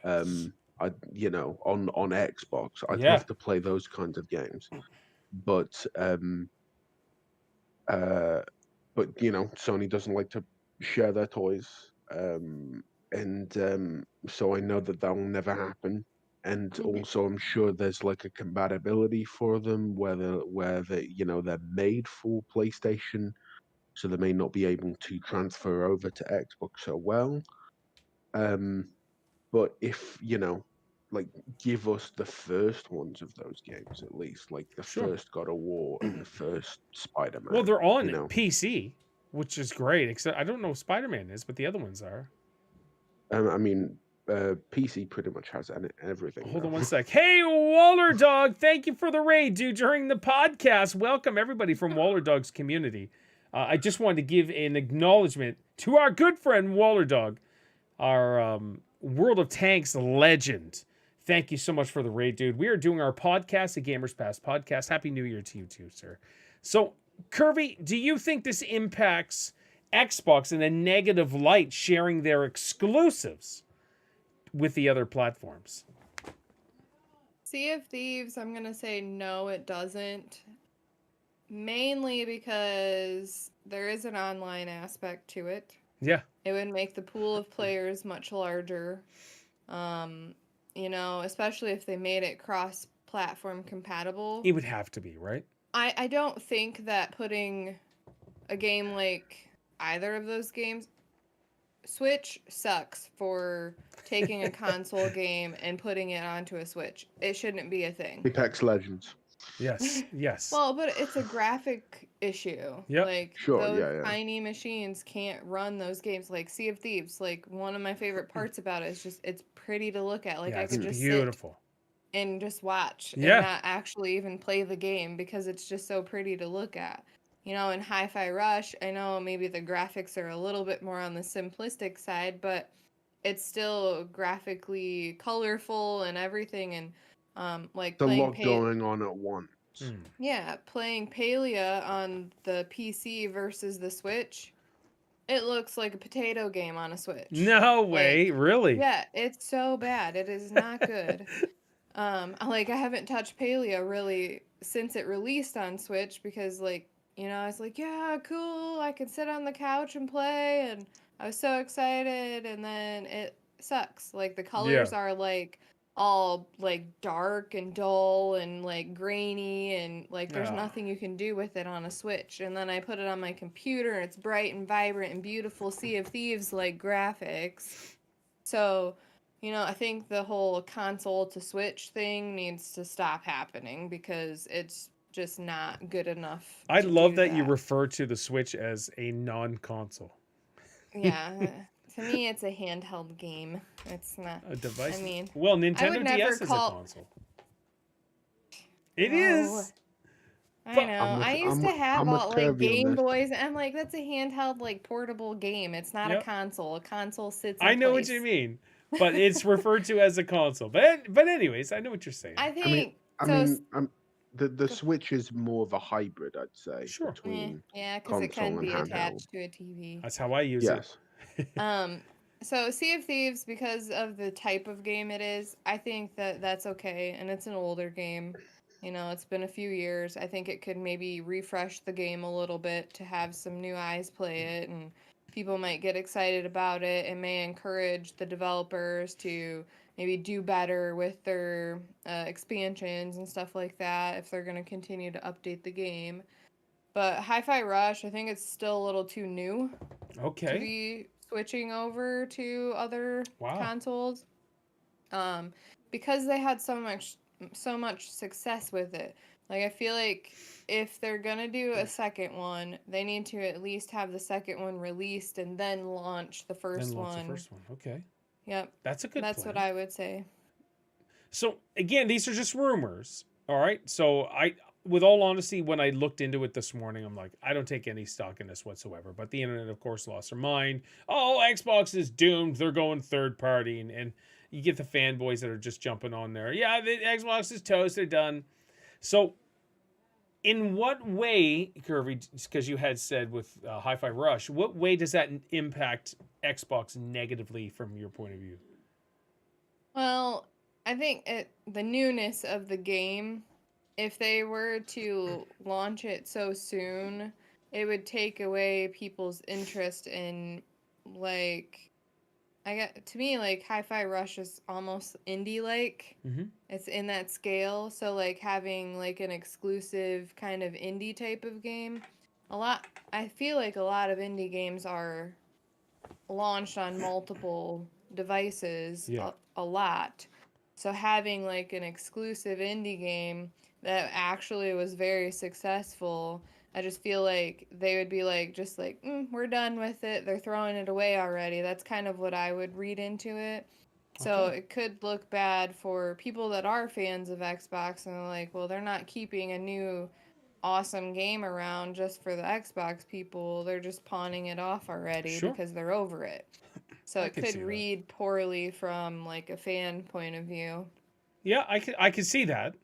On Xbox, I'd Yeah. love to play those kinds of games, but Sony doesn't like to share their toys, and so I know that will never happen. And also, I'm sure there's like a compatibility for them where they're made for PlayStation, so they may not be able to transfer over to Xbox so well. But if like, give us the first ones of those games at least, like the Sure. first God of War and the first Spider-Man. Well, they're on PC, which is great. Except I don't know if Spider-Man is, but the other ones are. I mean, PC pretty much has everything. Hold now. on one sec. Hey, Waller Dog, thank you for the raid, dude, during the podcast. Welcome, everybody from Waller Dog's community. I just wanted to give an acknowledgement to our good friend Waller Dog, our World of Tanks legend. Thank you so much for the raid, dude. We are doing our podcast, the Gamers Pass podcast. Happy New Year to you too, sir. So, Kirby, do you think this impacts Xbox in a negative light, sharing their exclusives with the other platforms? Sea of Thieves, I'm going to say no, it doesn't. Mainly because there is an online aspect to it. Yeah. It would make the pool of players much larger. Especially if they made it cross-platform compatible. It would have to be, right? I don't think that putting a game like either of those games... Switch sucks for taking a console game and putting it onto a Switch. It shouldn't be a thing. Apex Legends. Yes. Yes. Well, but it's a graphic issue. Yep. Like, Sure, those yeah. tiny machines can't run those games. Like, Sea of Thieves, like, one of my favorite parts about it is just, it's pretty to look at. Like, yeah, I it's could just beautiful. sit and just watch Yeah. and not actually even play the game because it's just so pretty to look at. In Hi-Fi Rush, I know maybe the graphics are a little bit more on the simplistic side, but it's still graphically colorful and everything. And like There's a playing lot going on at once. Yeah, playing Palia on the PC versus the Switch, it looks like a potato game on a Switch. No way, really? Yeah, it's so bad. It is not good. I haven't touched Palia really since it released on Switch because I was like, yeah, cool, I can sit on the couch and play, and I was so excited, and then it sucks. Like, the colors are, all, dark and dull and, grainy, and, there's nothing you can do with it on a Switch. And then I put it on my computer, and it's bright and vibrant and beautiful Sea of Thieves-like graphics. So... I think the whole console to Switch thing needs to stop happening because it's just not good enough. I love that you refer to the Switch as a non-console. Yeah. To me, it's a handheld game. It's not a device. I mean, well, Nintendo DS is a console. It is. I know. I used to have all Game Boys, and I'm like, that's a handheld portable game. It's not a console. A console sits in I know place. what you mean. But it's referred to as a console. But anyways, I know what you're saying. I think the Switch is more of a hybrid, I'd say. Sure. Between because it can be attached to a TV. That's how I use it. So Sea of Thieves, because of the type of game it is, I think that's okay, and it's an older game. It's been a few years. I think it could maybe refresh the game a little bit to have some new eyes play it, and people might get excited about it. It may encourage the developers to maybe do better with their expansions and stuff like that if they're going to continue to update the game. But Hi-Fi Rush, I think it's still a little too new to be switching over to other consoles. Because they had so much success with it. I feel like if they're gonna do a second one, they need to at least have the second one released and then launch the first one. Okay. Yep. That's a good That's plan. what I would say. So again, these are just rumors. All right. So with all honesty, when I looked into it this morning, I'm like, I don't take any stock in this whatsoever. But the internet, of course, lost their mind. Oh, Xbox is doomed. They're going third party. And you get the fanboys that are just jumping on there. Yeah, the Xbox is toast. They're done. So in what way, Curvy, because you had said with Hi-Fi Rush, what way does that impact Xbox negatively from your point of view? Well, I think the newness of the game, if they were to launch it so soon, it would take away people's interest in, to me, Hi-Fi Rush is almost indie-like. Mm-hmm. It's in that scale. So, having, an exclusive kind of indie type of game. I feel like a lot of indie games are launched on multiple devices a lot. So, having, an exclusive indie game that actually was very successful, I just feel like they would be we're done with it. They're throwing it away already. That's kind of what I would read into it. So it could look bad for people that are fans of Xbox and they're well, they're not keeping a new awesome game around just for the Xbox people. They're just pawning it off already because they're over it. So it could read poorly from a fan point of view. Yeah, I could see that.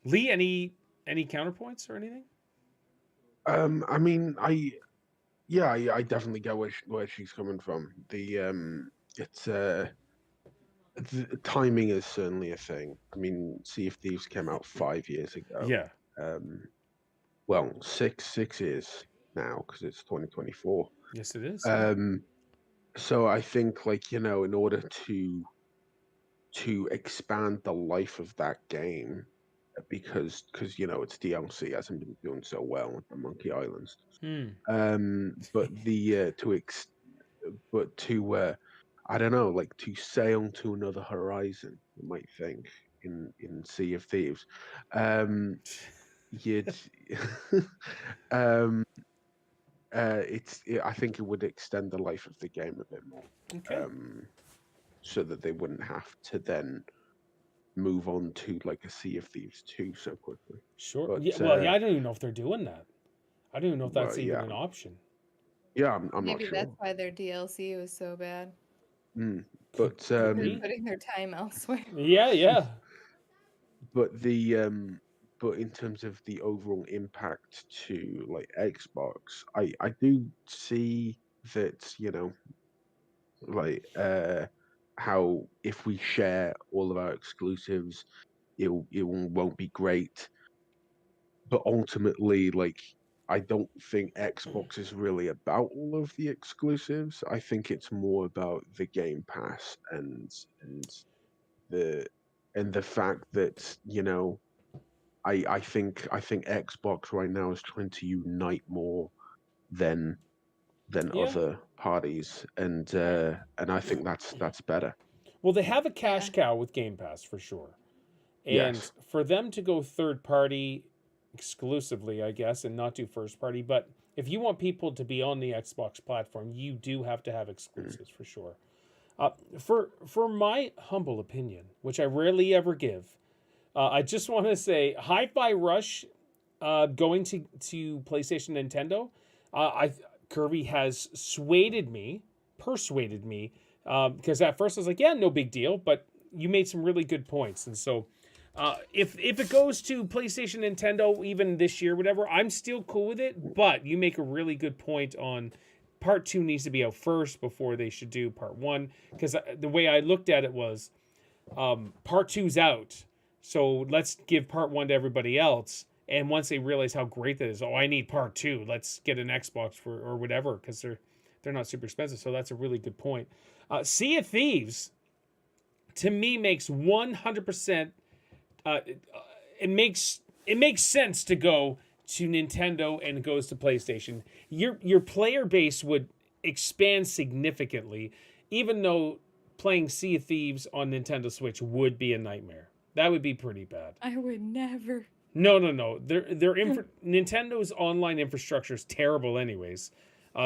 Lee, any counterpoints or anything? I mean, yeah, I definitely get where she's coming from. It's the timing is certainly a thing. I mean, Sea of Thieves came out 5 years ago. Yeah. Um, well, six years now because it's 2024. Yes, it is. Yeah. Um, so I think, like, in order to expand the life of that game, because it's DLC hasn't been doing so well with the Monkey Islands. Hmm. But the to I don't know, like to sail to another horizon, you might think in Sea of Thieves, you'd um I think it would extend the life of the game a bit more, Okay. so that they wouldn't have to then move on to like a Sea of Thieves 2 so quickly. Sure. But Yeah. Well, yeah. I don't even know if they're doing that. I don't even know if that's well, even yeah, an option. yeah, I'm not Maybe that's sure. why their DLC was so bad. Mm. Could, But could They're be. putting their time elsewhere. Yeah. Yeah. but the but in terms of the overall impact to like Xbox, I do see that, like how if we share all of our exclusives, it won't be great. But ultimately, like, I don't think Xbox is really about all of the exclusives. I think it's more about the Game Pass the the fact that, I think Xbox right now is trying to unite more than Yeah. other parties, and I think that's better. Well, they have a Yeah. cash cow with Game Pass for sure. And Yes. for them to go third party exclusively, I guess, and not do first party, but if you want people to be on the Xbox platform, you do have to have Mm. exclusives for sure. For my humble opinion, which I rarely ever give, I just want to say Hi-Fi Rush going to PlayStation Nintendo. I Kirby has persuaded me, because at first I was like, yeah, no big deal, but you made some really good points, and so if it goes to PlayStation, Nintendo, even this year, whatever, I'm still cool with it. But you make a really good point on part two needs to be out first before they should do part one. Because the way I looked at it was, part two's out, so let's give part one to everybody else. And once they realize how great that is, oh, I need part two. Let's get an Xbox for or whatever, because they're not super expensive. So that's a really good point. Sea of Thieves to me makes 100%. It makes sense to go to Nintendo and it goes to PlayStation. Your player base would expand significantly, even though playing Sea of Thieves on Nintendo Switch would be a nightmare. That would be pretty bad. I would never. No. Nintendo's online infrastructure is terrible, anyways.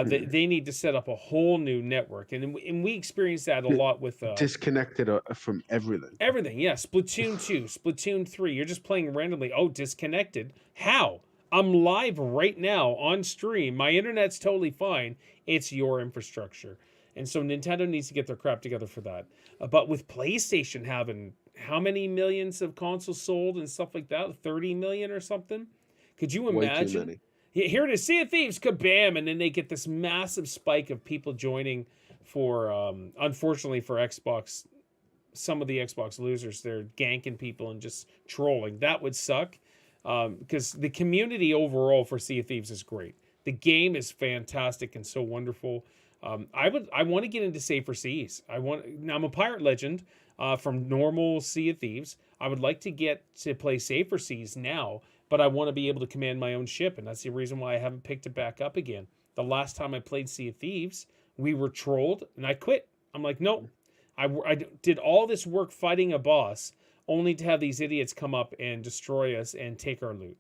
They need to set up a whole new network, and we experience that a lot with Disconnected from everything. everything. Yeah, Splatoon 2, Splatoon 3. You're just playing randomly. Oh, disconnected. How? I'm live right now on stream. My internet's totally fine. It's your infrastructure. And so Nintendo needs to get their crap together for that. But with PlayStation having how many millions of consoles sold and stuff like that? 30 million or something? Could you Way too imagine? many. Here it is, Sea of Thieves, kabam! And then they get this massive spike of people joining for, unfortunately for Xbox, some of the Xbox losers, they're ganking people and just trolling. That would suck, because the community overall for Sea of Thieves is great. The game is fantastic and so wonderful. I want to get into Safer Seas. I'm a pirate legend from normal Sea of Thieves. I would like to get to play Safer Seas now, but I want to be able to command my own ship, and that's the reason why I haven't picked it back up again. The last time I played Sea of Thieves, we were trolled, and I quit. I'm like, nope. I did all this work fighting a boss, only to have these idiots come up and destroy us and take our loot.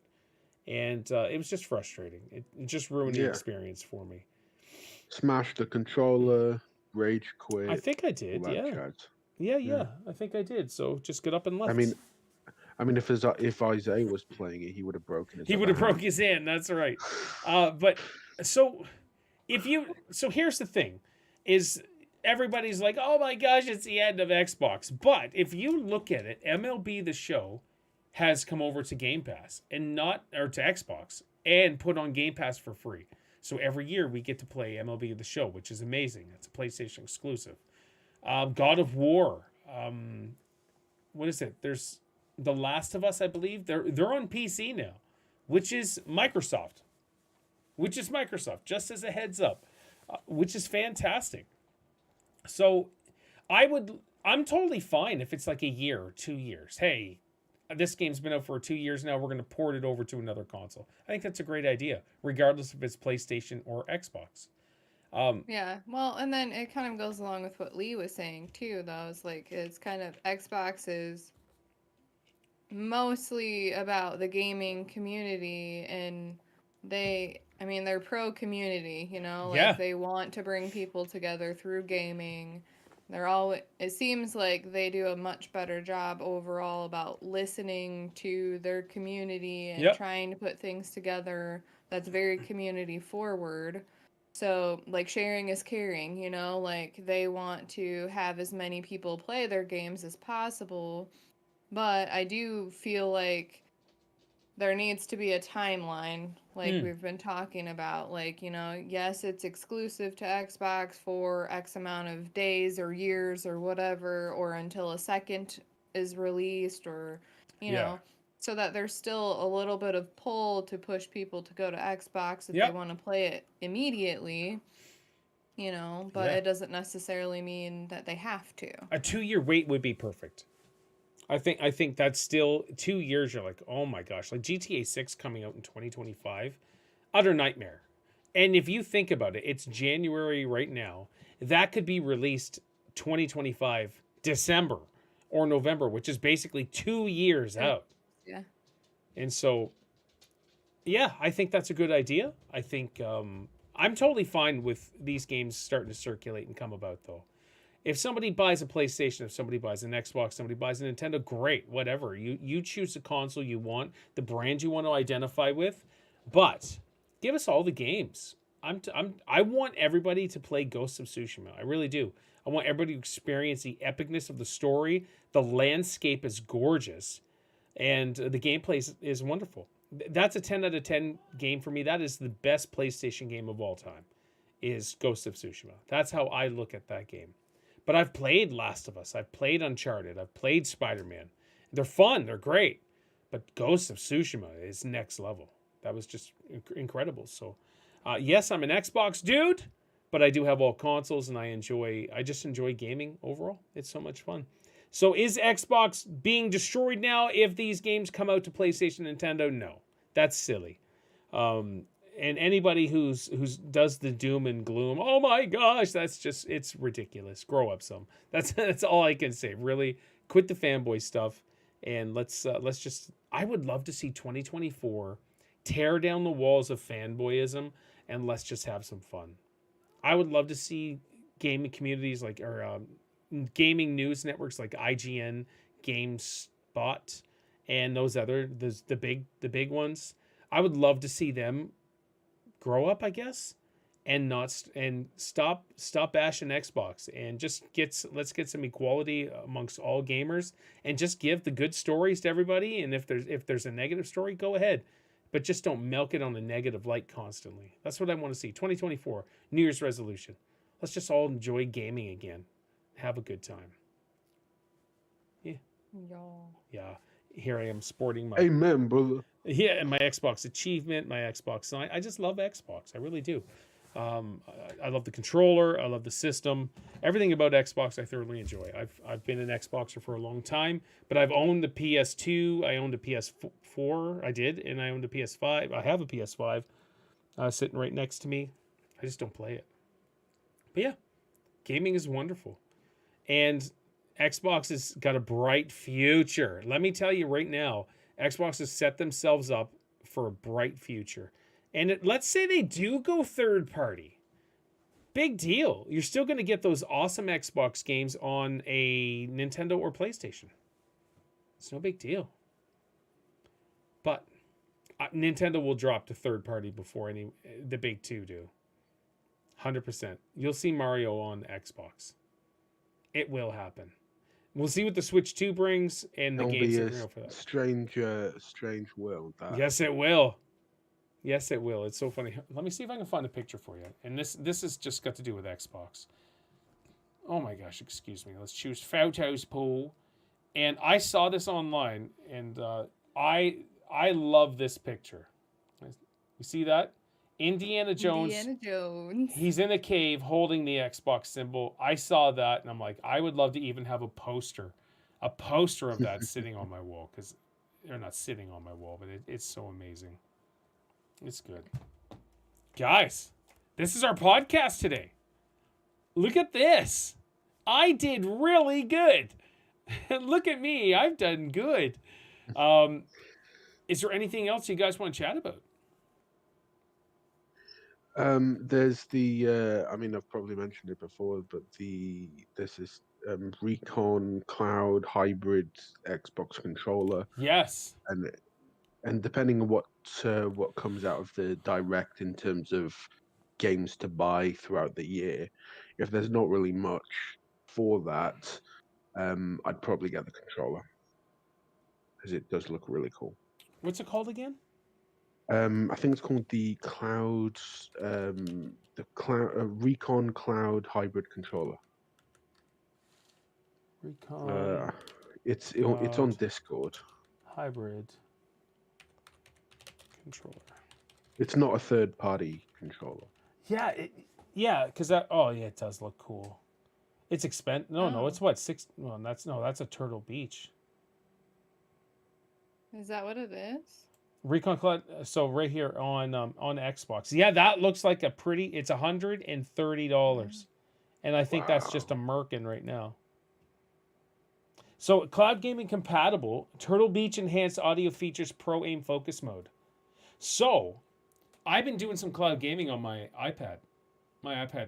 And it was just frustrating. It just ruined the Yeah. experience for me. Smash the controller, rage quit, I think I all did, that yeah. jazz. Yeah, I think I did. So just get up and left. I mean, if Isaiah was playing it, he would have broken his. He would have broke his hand. That's right. But so here's the thing, is everybody's like, oh my gosh, it's the end of Xbox. But if you look at it, MLB The Show has come over to Game Pass or to Xbox, and put on Game Pass for free. So every year we get to play MLB The Show, which is amazing. It's a PlayStation exclusive. God of War. What is it? There's The Last of Us, I believe. They're on PC now, which is Microsoft. Just as a heads up, which is fantastic. So I'm totally fine if it's like a year or 2 years. Hey, this game's been out for 2 years now. We're going to port it over to another console. I think that's a great idea, regardless if it's PlayStation or Xbox. Yeah, well, and then it kind of goes along with what Lee was saying too, though. It's like it's kind of Xbox is mostly about the gaming community, and they're pro community, Yeah. like they want to bring people together through gaming. It seems like they do a much better job overall about listening to their community and Yep. trying to put things together that's very community forward. So, like, sharing is caring, like they want to have as many people play their games as possible. But I do feel like there needs to be a timeline, like we've been talking about. Like, yes, it's exclusive to Xbox for X amount of days or years or whatever, or until a second is released, or, so that there's still a little bit of pull to push people to go to Xbox if they want to play it immediately, but it doesn't necessarily mean that they have to. A 2-year wait would be perfect. I think that's still 2 years. You're like, oh my gosh, like GTA 6 coming out in 2025, utter nightmare. And if you think about it, it's January right now. That could be released 2025 December or November, which is basically 2 years out. Yeah. And so, yeah, I think that's a good idea. I think I'm totally fine with these games starting to circulate and come about, though. If somebody buys a PlayStation, if somebody buys an Xbox, somebody buys a Nintendo, great, whatever. You choose the console you want, the brand you want to identify with, but give us all the games. I want everybody to play Ghost of Tsushima. I really do. I want everybody to experience the epicness of the story. The landscape is gorgeous, and the gameplay is wonderful. That's a 10 out of 10 game for me. That is the best PlayStation game of all time, is Ghost of Tsushima. That's how I look at that game. But I've played Last of Us. I've played Uncharted. I've played Spider-Man. They're fun. They're great. But Ghost of Tsushima is next level. That was just incredible. So, yes, I'm an Xbox dude, but I do have all consoles, and I just enjoy gaming overall. It's so much fun. So is Xbox being destroyed now if these games come out to PlayStation and Nintendo? No. That's silly. And anybody who's does the doom and gloom, oh my gosh, it's ridiculous. Grow up some. That's all I can say. Really, quit the fanboy stuff, and let's just. I would love to see 2024 tear down the walls of fanboyism, and let's just have some fun. I would love to see gaming communities gaming news networks like IGN, GameSpot, and the big ones. I would love to see them grow up, I guess, and stop bashing Xbox, and let's get some equality amongst all gamers, and just give the good stories to everybody. And if there's a negative story, go ahead, but just don't milk it on a negative light constantly. That's what I want to see. 2024 New Year's resolution. Let's just all enjoy gaming again, have a good time. Yeah. Here I am sporting my Amen, brother. Yeah, and my Xbox achievement, my Xbox. I just love Xbox. I really do. I love the controller. I love the system. Everything about Xbox I thoroughly enjoy. I've been an Xboxer for a long time, but I've owned the PS2. I owned a PS4. I did, and I owned a PS5. I have a PS5 sitting right next to me. I just don't play it. But yeah, gaming is wonderful, and Xbox has got a bright future. Let me tell you right now, Xbox has set themselves up for a bright future. And let's say they do go third party. Big deal. You're still going to get those awesome Xbox games on a Nintendo or PlayStation. It's no big deal. But Nintendo will drop to third party before the big two do. 100%. You'll see Mario on Xbox. It will happen. We'll see what the Switch 2 brings, and the games are real for that. Strange world. Yes, it will. Yes, it will. It's so funny. Let me see if I can find a picture for you. And this has just got to do with Xbox. Oh my gosh, excuse me. Let's choose Photos Pool. And I saw this online, and I love this picture. You see that? Indiana Jones. Indiana Jones. He's in a cave holding the Xbox symbol. I saw that, and I'm like, I would love to even have a poster of that sitting on my wall, because they're not sitting on my wall, but it's so amazing. It's good. Guys, this is our podcast today. Look at this. I did really good. Look at me. I've done good. Is there anything else you guys want to chat about? There's the I mean, I've probably mentioned it before, but there's this Recon Cloud hybrid Xbox controller, Yes. and depending on what comes out of the direct in terms of games to buy throughout the year, if there's not really much for that, I'd probably get the controller because it does look really cool. What's it called again? I think it's called the Recon Cloud Hybrid Controller. Recon It's on Cloud Discord. Hybrid Controller. It's not a third-party controller. Yeah, because that. Oh yeah, it does look cool. It's expensive. No, Oh. it's what, six. Well, that's a Turtle Beach. Is that what it is? Recon Cloud. So right here on Xbox. Yeah, that looks like a pretty. It's $130, and I think that's just a Merkin right now. So cloud gaming compatible. Turtle Beach enhanced audio features, Pro Aim Focus mode. So, I've been doing some cloud gaming on my iPad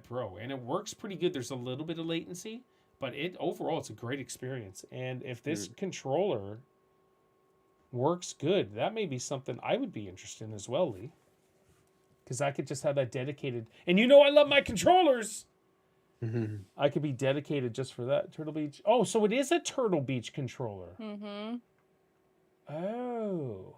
Pro, and it works pretty good. There's a little bit of latency, but overall it's a great experience. And if this controller works good, that may be something I would be interested in as well, Lee. Because I could just have that dedicated. And you know I love my controllers! I could be dedicated just for that. Turtle Beach. Oh, so it is a Turtle Beach controller. Mm-hmm. Oh.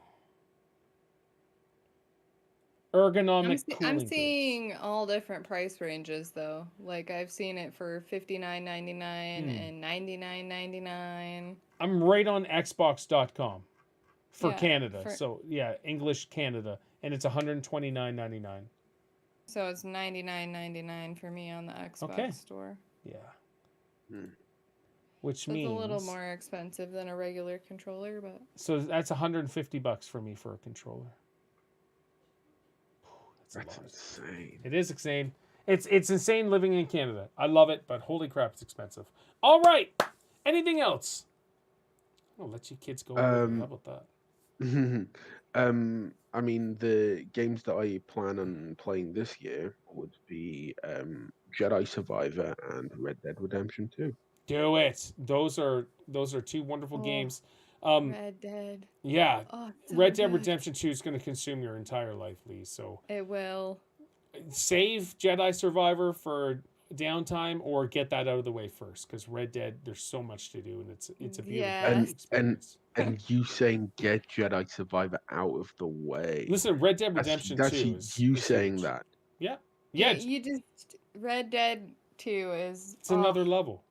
Ergonomic cooling I'm boots. seeing all different price ranges though. Like I've seen it for $59.99 and $99.99. I'm right on Xbox.com for Yeah, Canada. So yeah, English Canada, and it's $129.99. So it's $99.99 for me on the Xbox store. Yeah. Which So means it's a little more expensive than a regular controller, but so that's $150 for me for a controller. That's insane. It is insane. It's insane living in Canada. I love it, but holy crap, it's expensive. All right. Anything else? I'll let you kids go. How about that? I mean, the games that I plan on playing this year would be Jedi Survivor and Red Dead Redemption 2. Do it. Those are two wonderful games. Red Dead. Yeah. Oh, so Red Dead good. Redemption 2 is going to consume your entire life, Lee. So It will. save Jedi Survivor for downtime or get that out of the way first, because Red Dead, there's so much to do, and it's a beautiful Yeah. experience. And you saying get Jedi Survivor out of the way. Listen, Red Dead Redemption 2 is you is saying huge. that. Yeah. Yeah, Yeah, you just Red Dead 2 is it's another level.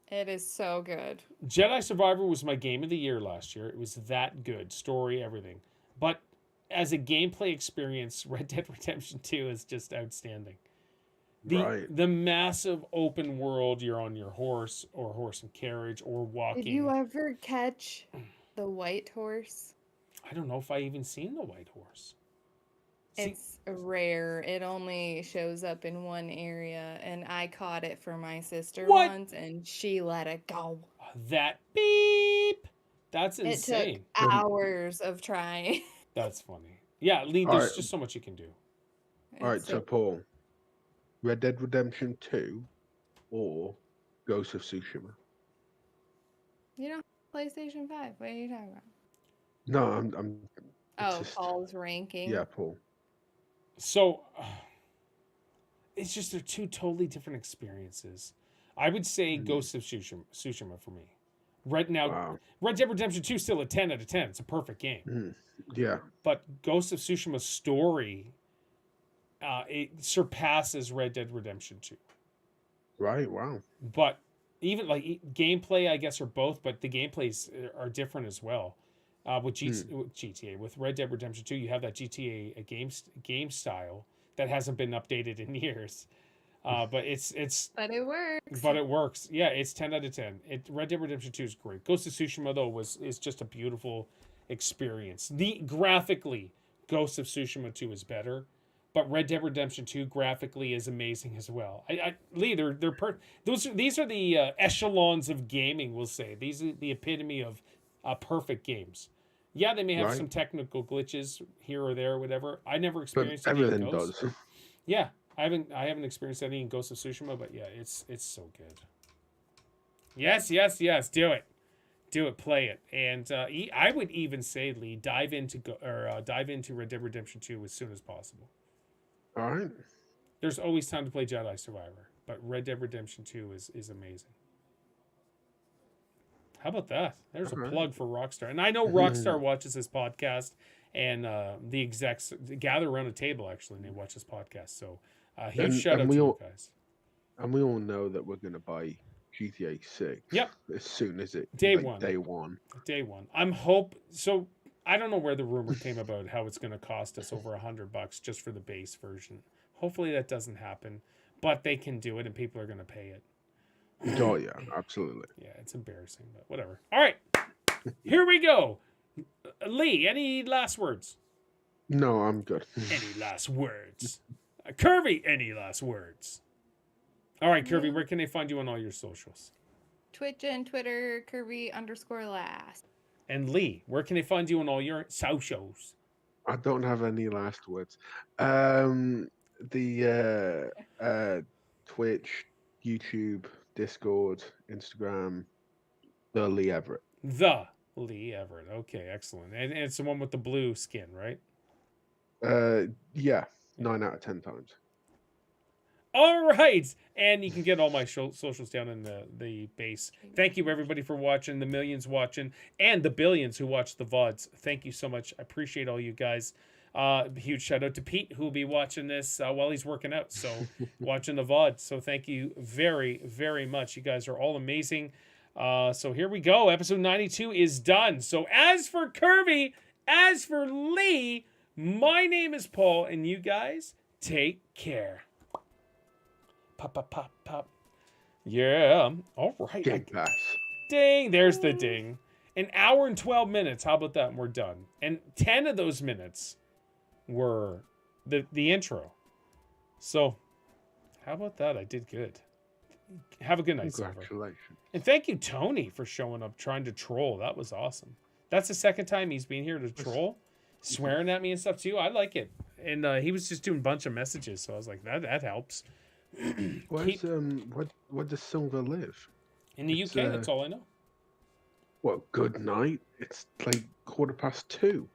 It is so good. Jedi Survivor was my game of the year last year. It was that good. Story, everything. But as a gameplay experience, Red Dead Redemption 2 is just outstanding. The massive open world, you're on your horse or horse and carriage or walking. Did you ever catch the white horse? I don't know if I even seen the white horse. It's rare. It only shows up in one area, and I caught it for my sister once, and she let it go. That beep. That's insane. It took hours of trying. That's funny. Yeah, Lee, there's just so much you can do. All right, so Paul, Red Dead Redemption 2 or Ghost of Tsushima? You know, PlayStation 5. What are you talking about? No, I'm Paul's ranking. Yeah, Paul. So, it's just they're two totally different experiences. I would say Ghost of Tsushima for me. Red Dead Redemption 2 is still a 10 out of 10. It's a perfect game. Mm. Yeah. But Ghost of Tsushima's story, it surpasses Red Dead Redemption 2. Right. Wow. But even like gameplay, I guess, are both, but the gameplays are different as well. With GTA, with Red Dead Redemption 2, you have that GTA game style that hasn't been updated in years. But But it works. But it works. Yeah, it's 10 out of 10. Red Dead Redemption 2 is great. Ghost of Tsushima though is just a beautiful experience. Graphically, Ghost of Tsushima 2 is better, but Red Dead Redemption 2 graphically is amazing as well. Lee, these are the echelons of gaming, we'll say. These are the epitome of perfect games. Yeah, they may have some technical glitches here or there or whatever. I never experienced any everything in Ghost. does. Yeah, I haven't experienced any in Ghost of Tsushima, but yeah, it's so good. Yes, do it, play it, and I would even say, Lee, dive into Red Dead Redemption 2 as soon as possible. All right. There's always time to play Jedi Survivor, but Red Dead Redemption 2 is amazing. How about that? There's a plug for Rockstar, and I know Rockstar watches this podcast, and the execs gather around a table actually, and they watch this podcast. So huge shout out to you guys. And we all know that we're going to buy GTA 6. Yep. As soon as it Day Day one. I don't know where the rumor came about how it's going to cost us over $100 just for the base version. Hopefully that doesn't happen, but they can do it, and people are going to pay it. Oh yeah, absolutely. Yeah, it's embarrassing, but whatever. All right, here we go. Lee, any last words? No, I'm good. Any last words? Kirby, any last words? All right, Kirby, where can they find you on all your socials? Twitch and Twitter, Kirby_last. And Lee, where can they find you on all your socials? I don't have any last words. Twitch, YouTube, Discord, Instagram, the Lee Everett. The Lee Everett. Okay, excellent. And it's the one with the blue skin, right? Yeah, 9 out of 10 times. All right. And you can get all my socials down in the base. Thank you, everybody, for watching, the millions watching, and the billions who watch the VODs. Thank you so much. I appreciate all you guys. Huge shout out to Pete, who will be watching this while he's working out. So watching the VOD. So thank you very, very much. You guys are all amazing. So here we go. Episode 92 is done. So as for Kirby, as for Lee, my name is Paul, and you guys take care. Pop, pop, pop, pop. Yeah. All right. Game Pass. Ding. There's the ding. An hour and 12 minutes. How about that? And we're done. And 10 of those minutes were the intro. So how about that? I did good. Have a good night, Silver. Congratulations. And thank you, Tony, for showing up trying to troll. That was awesome. That's the second time he's been here to troll, swearing at me and stuff too. I like it. And he was just doing a bunch of messages, so I was like, that helps. Where does Silver live? In the UK, that's all I know. Well, good night. It's like 2:15.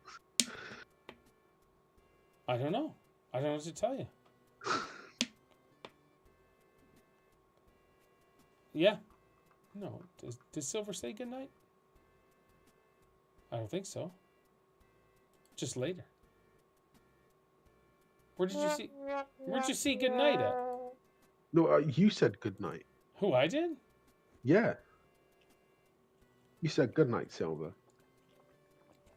I don't know. I don't know what to tell you. Yeah. No. Did Silver say goodnight? I don't think so. Just later. Where'd you see goodnight at? No, you said good night. Who, I did? Yeah. You said good night, Silver.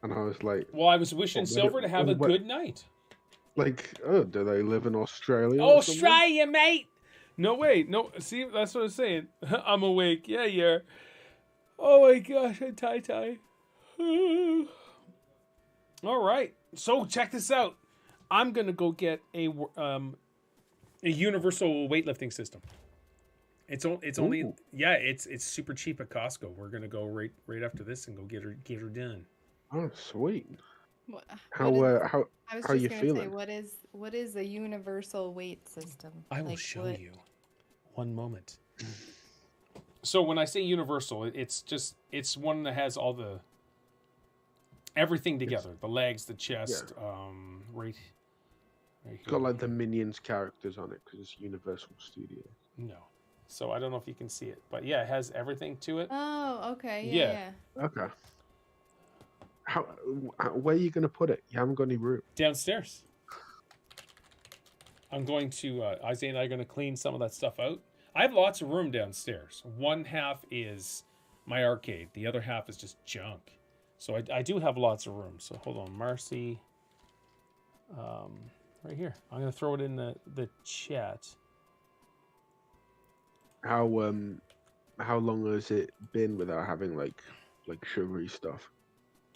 And I was like... Well, I was wishing Silver to have a good night. Like, oh, do they live in Australia? Australia, mate! No, wait. No, see, that's what I'm saying. I'm awake. Yeah. Oh my gosh, I'm tie-tie. All right. So, check this out. I'm going to go get a universal weightlifting system. It's only Ooh. it's super cheap at Costco. We're gonna go right after this and go get her done. Oh, sweet. How are you feeling? Say, what is a universal weight system? I will show you. One moment. So when I say universal, it's one that has all the everything together: the legs, the chest, right here. Got like the Minions characters on it because it's Universal Studios. No. So I don't know if you can see it, but yeah, it has everything to it. Oh, okay. Yeah. Yeah. Okay. Where are you gonna put it? You haven't got any room. Downstairs. I'm going to Isaiah and I are going to clean some of that stuff out. I have lots of room downstairs. One half is my arcade. The other half is just junk. So I do have lots of room. So hold on, Marcy. Right here. I'm going to throw it in the chat. How long has it been without having like sugary stuff?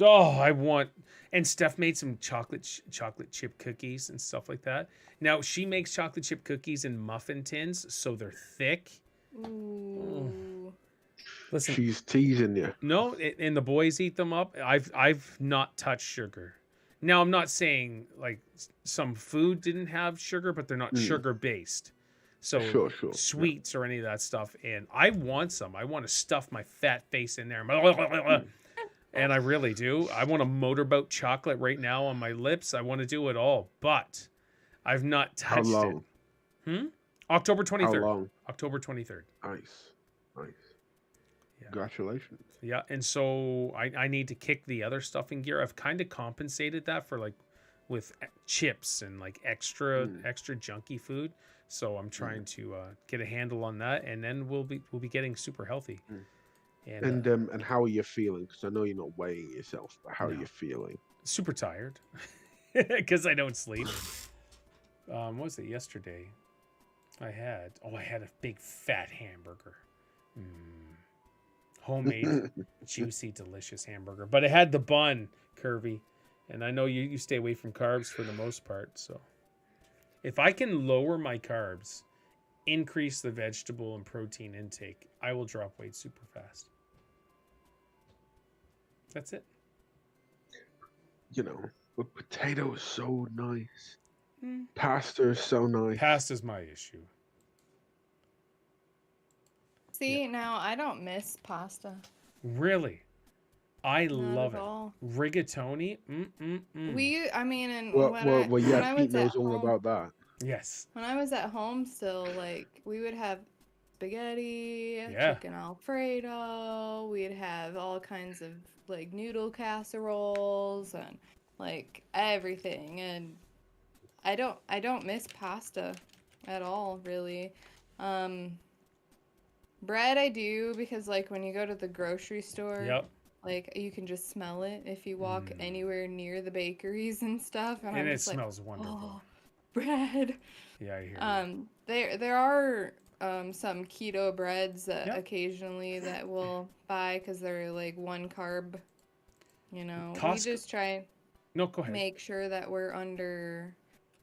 Oh, I want. And Steph made some chocolate chip cookies and stuff like that. Now she makes chocolate chip cookies in muffin tins, so they're thick. Ooh. Listen, She's teasing you. no, and the boys eat them up. I've not touched sugar. Now I'm not saying like some food didn't have sugar, but they're not sugar based. So Sure. sweets or any of that stuff. And I want some. I want to stuff my fat face in there. And I really do. I want a motorboat chocolate right now on my lips. I want to do it all, but I've not touched How long? it. October 23rd. How long? October 23rd. Nice. Yeah. Congratulations. Yeah, and so I need to kick the other stuff in gear. I've kind of compensated that for like with chips and like extra junky food. So I'm trying to get a handle on that, and then we'll be getting super healthy. And how are you feeling? Because I know you're not weighing yourself, but how are you feeling? Super tired because I don't sleep. What was it yesterday? I had a big fat hamburger. Homemade, juicy, delicious hamburger. But it had the bun, Curvy. And I know you stay away from carbs for the most part. So if I can lower my carbs, increase the vegetable and protein intake, I will drop weight super fast. That's it. You know, but potato is so nice. Pasta is so nice. Pasta's my issue. See, now I don't miss pasta. Really? I Not love at it. all. Rigatoni. I mean, and Well, when yeah, I Pete was at knows all home, about that. Yes. when I was at home still, like we would have spaghetti, Yeah. chicken Alfredo. We'd have all kinds of like noodle casseroles and like everything. And I don't miss pasta at all, really. Bread I do because like when you go to the grocery store, Yep. like you can just smell it if you walk anywhere near the bakeries and stuff. And And I'm it just like, smells wonderful. oh, bread. Yeah, I hear you. There are some keto breads that Yep. occasionally that we'll buy because they're like one carb. You know, we Costco- just try No, go ahead. make sure that we're under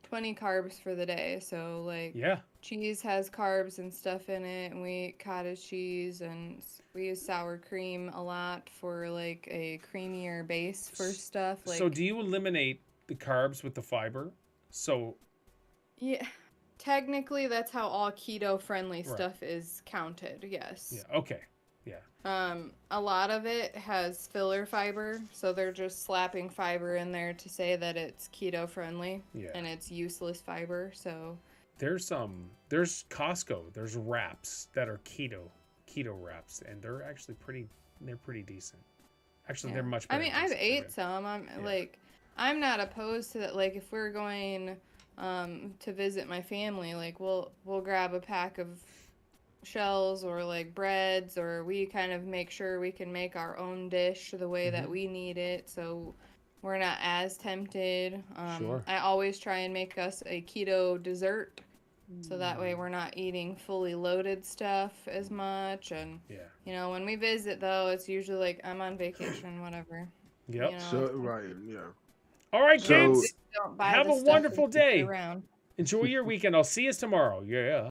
20 carbs for the day. So like Yeah. cheese has carbs and stuff in it, and we eat cottage cheese, and we use sour cream a lot for like a creamier base for stuff. Like So do you eliminate the carbs with the fiber? So yeah, technically that's how all keto friendly Right. stuff is counted. Yes. yeah, okay. Yeah. A lot of it has filler fiber, so they're just slapping fiber in there to say that it's keto friendly, Yeah. and it's useless fiber. So There's Costco, there's wraps that are keto wraps, and they're actually pretty decent. Actually, they're much better. I mean, than I've this ate bread. some. Yeah. Like, I'm not opposed to that. Like, if we're going to visit my family, like we'll grab a pack of shells or like breads, or we kind of make sure we can make our own dish the way that we need it, so we're not as tempted. Sure. I always try and make us a keto dessert, so that way we're not eating fully loaded stuff as much. And Yeah. you know, when we visit though, it's usually like I'm on vacation, whatever. Yep. You know, So right, yeah. All right, So- kids. don't buy Have the a stuff wonderful and keep it day. around. Enjoy your weekend. I'll see you tomorrow. Yeah.